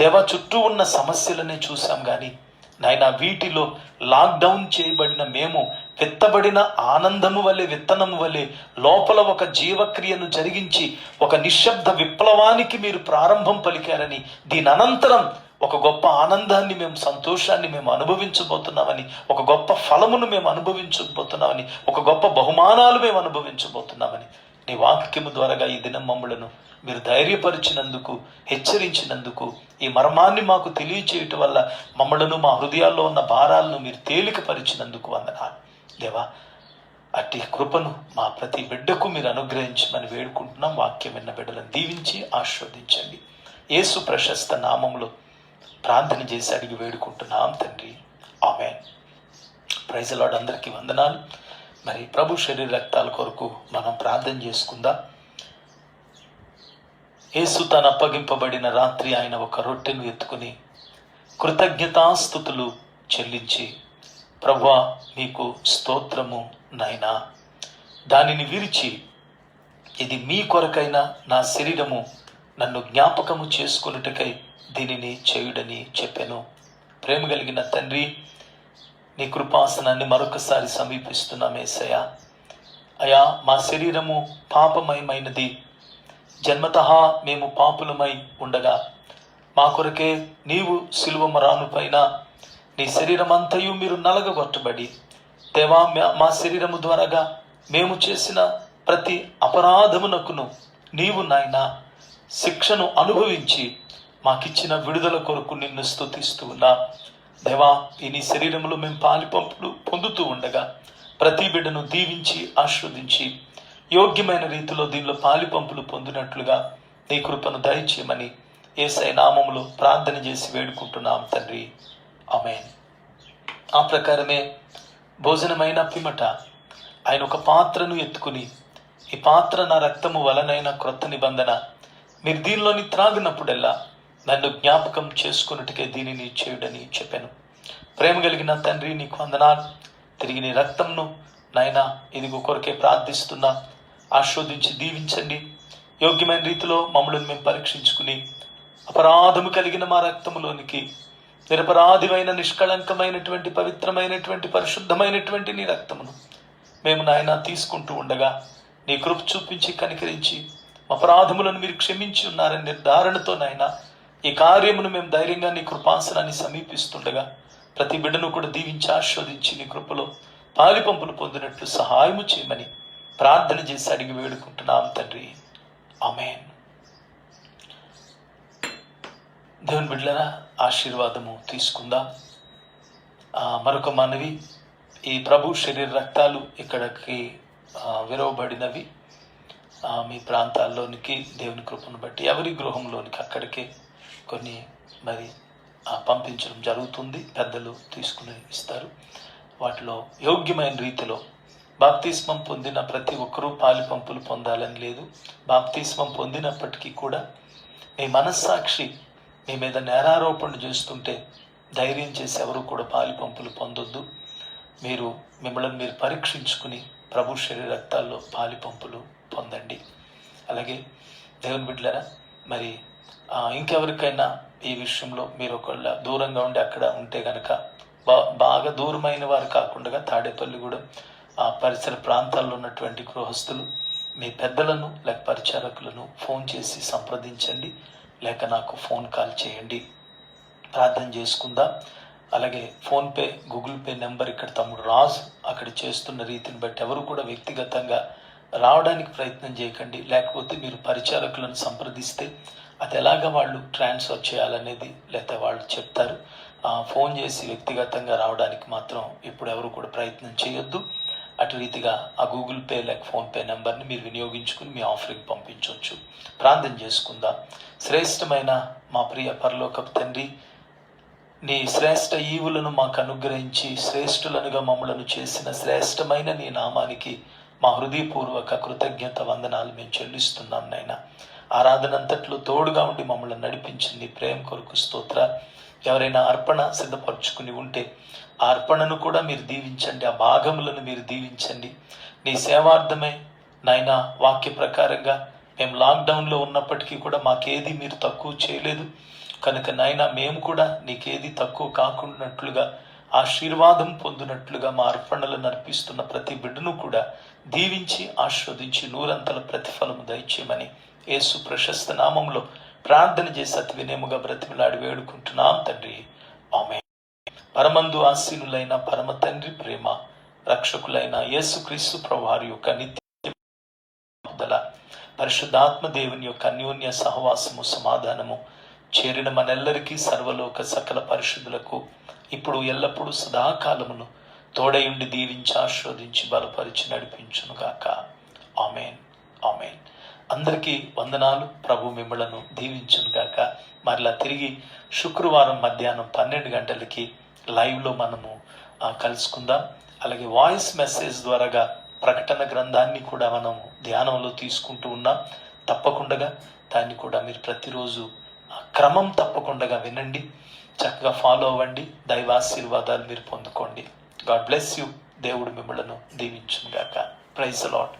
దేవా చుట్టూ ఉన్న సమస్యలనే చూసాం. కానీ నాయన వీటిలో లాక్డౌన్ చేయబడిన మేము విత్తబడిన ఆనందము వలె, విత్తనము వలె లోపల ఒక జీవక్రియను జరిగించి ఒక నిశ్శబ్ద విప్లవానికి మీరు ప్రారంభం పలికారని, దీని అనంతరం ఒక గొప్ప ఆనందాన్ని మేము, సంతోషాన్ని మేము అనుభవించబోతున్నామని, ఒక గొప్ప ఫలమును మేము అనుభవించబోతున్నామని, ఒక గొప్ప బహుమానాలు మేము అనుభవించబోతున్నామని నీ వాక్యము ద్వారాగా ఈ దినం మమ్మలను మీరు ధైర్యపరిచినందుకు, హెచ్చరించినందుకు, ఈ మర్మాన్ని మాకు తెలియచేయటం వల్ల మమ్మలను, మా హృదయాల్లో ఉన్న భారాలను మీరు తేలికపరిచినందుకు వందనాలు దేవా. అట్టి కృపను మా ప్రతి బిడ్డకు మీరు అనుగ్రహించమని వేడుకుంటున్నాం. వాక్యం విన్న బిడ్డలను దీవించి ఆశీర్వదించండి. యేసు ప్రశస్త నామములో ప్రార్థన చేసి అడిగి వేడుకుంటున్నాం తండ్రి, ఆమేన్. Praise the lord. అందరికీ వందనాలు. మరి ప్రభు శరీర రక్తాల కొరకు మనం ప్రార్థన చేసుకుందాం. యేసు తను అప్పగింపబడిన రాత్రి ఆయన ఒక రొట్టెను ఎత్తుకుని కృతజ్ఞతాస్తుతులు చెల్లించి, ప్రభువా మీకు స్తోత్రము నాయనా, దానిని విరిచి, ఇది మీ కొరకైన నా శరీరము, నన్ను జ్ఞాపకము చేసుకొనుటకై దీనిని చేయుడని చెప్పెను. ప్రేమ కలిగిన తండ్రి, నీ కృపాసనాన్ని మరొకసారి సమీపిస్తున్నాం యేసయ్యా. అయా మా శరీరము పాపమయమైనది, జన్మతః మేము పాపులమై ఉండగా మా కొరకే నీవు సిలువ మరాను పైన నీ శరీరం అంతయు మీరు నలగగొట్టబడి, దేవా మా శరీరము ద్వారాగా మేము చేసిన ప్రతి అపరాధమునకును నీవు నాయన శిక్షను అనుభవించి మాకిచ్చిన విడుదల కొరకు నిన్ను స్తుతిస్తూ ఉన్నా దేవా. ఈ నీ శరీరంలో మేము పాలిపంపులు పొందుతూ ఉండగా ప్రతి బిడ్డను దీవించి ఆశీర్వదించి యోగ్యమైన రీతిలో దీనిలో పాలిపంపులు పొందినట్లుగా నీ కృపను దయచేయమని యేసయ్య నామములో ప్రార్థన చేసి వేడుకుంటున్నాం తండ్రి, ఆమేన్. ఆ ప్రకారమే భోజనమైన పిమ్మట ఆయన ఒక పాత్రను ఎత్తుకుని, ఈ పాత్ర నా రక్తము వలనైన క్రొత్త నిబంధన, మీరు దీనిలోని త్రాగినప్పుడల్లా నన్ను జ్ఞాపకం చేసుకున్నట్టుకే దీనిని చేయుడని చెప్పాను. ప్రేమ కలిగిన తండ్రి, నీకు వందనాలు. తిరిగి నీ రక్తంను నాయన ఇదిగో కొరకే ప్రార్థిస్తున్నా, ఆశీర్వదించి దీవించండి. యోగ్యమైన రీతిలో మమ్మల్ని మేము పరీక్షించుకుని అపరాధము కలిగిన మా రక్తములోనికి నిరపరాధిమైన, నిష్కళంకమైనటువంటి, పవిత్రమైనటువంటి, పరిశుద్ధమైనటువంటి నీ రక్తమును మేము నాయన తీసుకుంటూ ఉండగా నీ కృప చూపించి కనికరించి అపరాధములను మీరు క్షమించి ఉన్నారని నిర్ధారణతో నాయన ఈ కార్యమును మేము ధైర్యంగా నీ కృపాసనాన్ని సమీపిస్తుండగా ప్రతి బిడ్డను కూడా దీవించి ఆశీర్వదించి నీ కృపలో పాలిపంపులు పొందినట్లు సహాయము చేయమని ప్రార్థన చేసి అడిగి వేడుకుంటున్నాం తండ్రి, ఆమేన్. దేవుని బిడ్డలారా, ఆశీర్వాదము తీసుకుందాం. మరొక మనవి, ఈ ప్రభు శరీర రక్తాలు ఇక్కడికి విరవబడినవి మీ ప్రాంతాల్లోనికి దేవుని కృపను బట్టి ఎవరి గృహంలోనికి అక్కడికే కొన్ని మరి పంపించడం జరుగుతుంది. పెద్దలు తీసుకుని ఇస్తారు. వాటిలో యోగ్యమైన రీతిలో బాప్తిస్మం పొందిన ప్రతి ఒక్కరూ పాలిపంపులు పొందాలని లేదు. బాప్తిస్మం పొందినప్పటికీ కూడా మీ మనస్సాక్షి మీ మీద నేరారోపణ చేస్తుంటే ధైర్యం చేసి ఎవరు కూడా పాలిపంపులు పొందొద్దు. మీరు మిమ్మల్ని మీరు పరీక్షించుకుని ప్రభు శరీర రక్తాల్లో పాలిపంపులు పొందండి. అలాగే దేవుని బిడ్డలారా, మరి ఇంకెవరికైనా ఈ విషయంలో మీరు ఒకళ్ళ దూరంగా ఉండి అక్కడ ఉంటే గనక బాగా దూరమైన వారు కాకుండా తాడేపల్లిగూడెం పరిసర ప్రాంతాల్లో ఉన్నటువంటి గృహస్థులు మీ పెద్దలను లేక పరిచారకులను ఫోన్ చేసి సంప్రదించండి, లేక నాకు ఫోన్ కాల్ చేయండి, ప్రార్థన చేసుకుందాం. అలాగే ఫోన్పే, గూగుల్ పే నెంబర్ ఇక్కడ తమ్ముడు రాజు అక్కడ చేస్తున్న రీతిని బట్టి ఎవరు కూడా వ్యక్తిగతంగా రావడానికి ప్రయత్నం చేయకండి. లేకపోతే మీరు పరిచారకులను సంప్రదిస్తే అది ఎలాగ వాళ్ళు ట్రాన్స్ఫర్ చేయాలనేది లేదా వాళ్ళు చెప్తారు. ఫోన్ చేసి వ్యక్తిగతంగా రావడానికి మాత్రం ఇప్పుడు ఎవరు కూడా ప్రయత్నం చేయొద్దు. అటు రీతిగా ఆ గూగుల్ పే లేక ఫోన్పే నెంబర్ని మీరు వినియోగించుకుని మీ ఆఫరింగ్ పంపించవచ్చు. ప్రార్థన చేసుకుందాం. శ్రేష్టమైన మా ప్రియ పరలోకపు తండ్రి, నీ శ్రేష్ఠ ఈవులను మాకు అనుగ్రహించి శ్రేష్ఠులనుగా మమ్మలను చేసిన శ్రేష్టమైన నీ నామానికి మా హృదయపూర్వక కృతజ్ఞత వందనాలు మేము చెల్లిస్తున్నాం నాయన. ఆరాధనంతట్లో తోడుగా ఉండి మమ్మల్ని నడిపించింది ప్రేమ కొరకు స్తోత్ర. ఎవరైనా అర్పణ సిద్ధపరచుకుని ఉంటే ఆ అర్పణను కూడా మీరు దీవించండి, ఆ భాగములను మీరు దీవించండి. నీ సేవార్థమే నాయన వాక్య ప్రకారంగా మేము లాక్డౌన్లో ఉన్నప్పటికీ కూడా మాకేది మీరు తక్కువ చేయలేదు కనుక నాయన మేము కూడా నీకేది తక్కువ కాకున్నట్లుగా ఆశీర్వాదం పొందినట్లుగా మా అర్పణలను అర్పిస్తున్న ప్రతి బిడ్డను కూడా దీవించి ఆస్వాదించి నూరంతల ప్రతిఫలము దయచేయమని యేసు ప్రశస్త నామంలో ప్రార్థన చేసి అతి వినయముగా బ్రతిమిలాడి వేడుకుంటున్నాం తండ్రి, ఆమేన్. పరమందు ఆసీనులైన పరమ తండ్రి ప్రేమ, రక్షకులైన యేసుక్రీస్తు ప్రభువారి యొక్క నిత్య పరిశుద్ధాత్మ దేవుని యొక్క అన్యోన్య సహవాసము సమాధానము చేరిన మనెల్లరికీ సర్వలోక సకల పరిశుద్ధులకు ఇప్పుడు ఎల్లప్పుడూ సదాకాలమును తోడయుండి దీవించి ఆస్వాదించి బలపరిచి నడిపించునుగాక. ఆమేన్, ఆమేన్. అందరికీ వందనాలు. ప్రభు మిమ్మలను దీవించునుగాక. మరలా తిరిగి శుక్రవారం మధ్యాహ్నం 12 గంటలకి లైవ్లో మనము కలుసుకుందాం. అలాగే వాయిస్ మెసేజ్ ద్వారాగా ప్రకటన గ్రంథాన్ని కూడా మనం ధ్యానంలో తీసుకుంటూ ఉన్నాం. తప్పకుండా దాన్ని కూడా మీరు ప్రతిరోజు క్రమం తప్పకుండా వినండి, చక్కగా ఫాలో అవ్వండి. దైవాశీర్వాదాలు మీరు పొందుకోండి. God bless you. దేవుడు మిమ్మలను దీవించునుగాక. Praise the lord.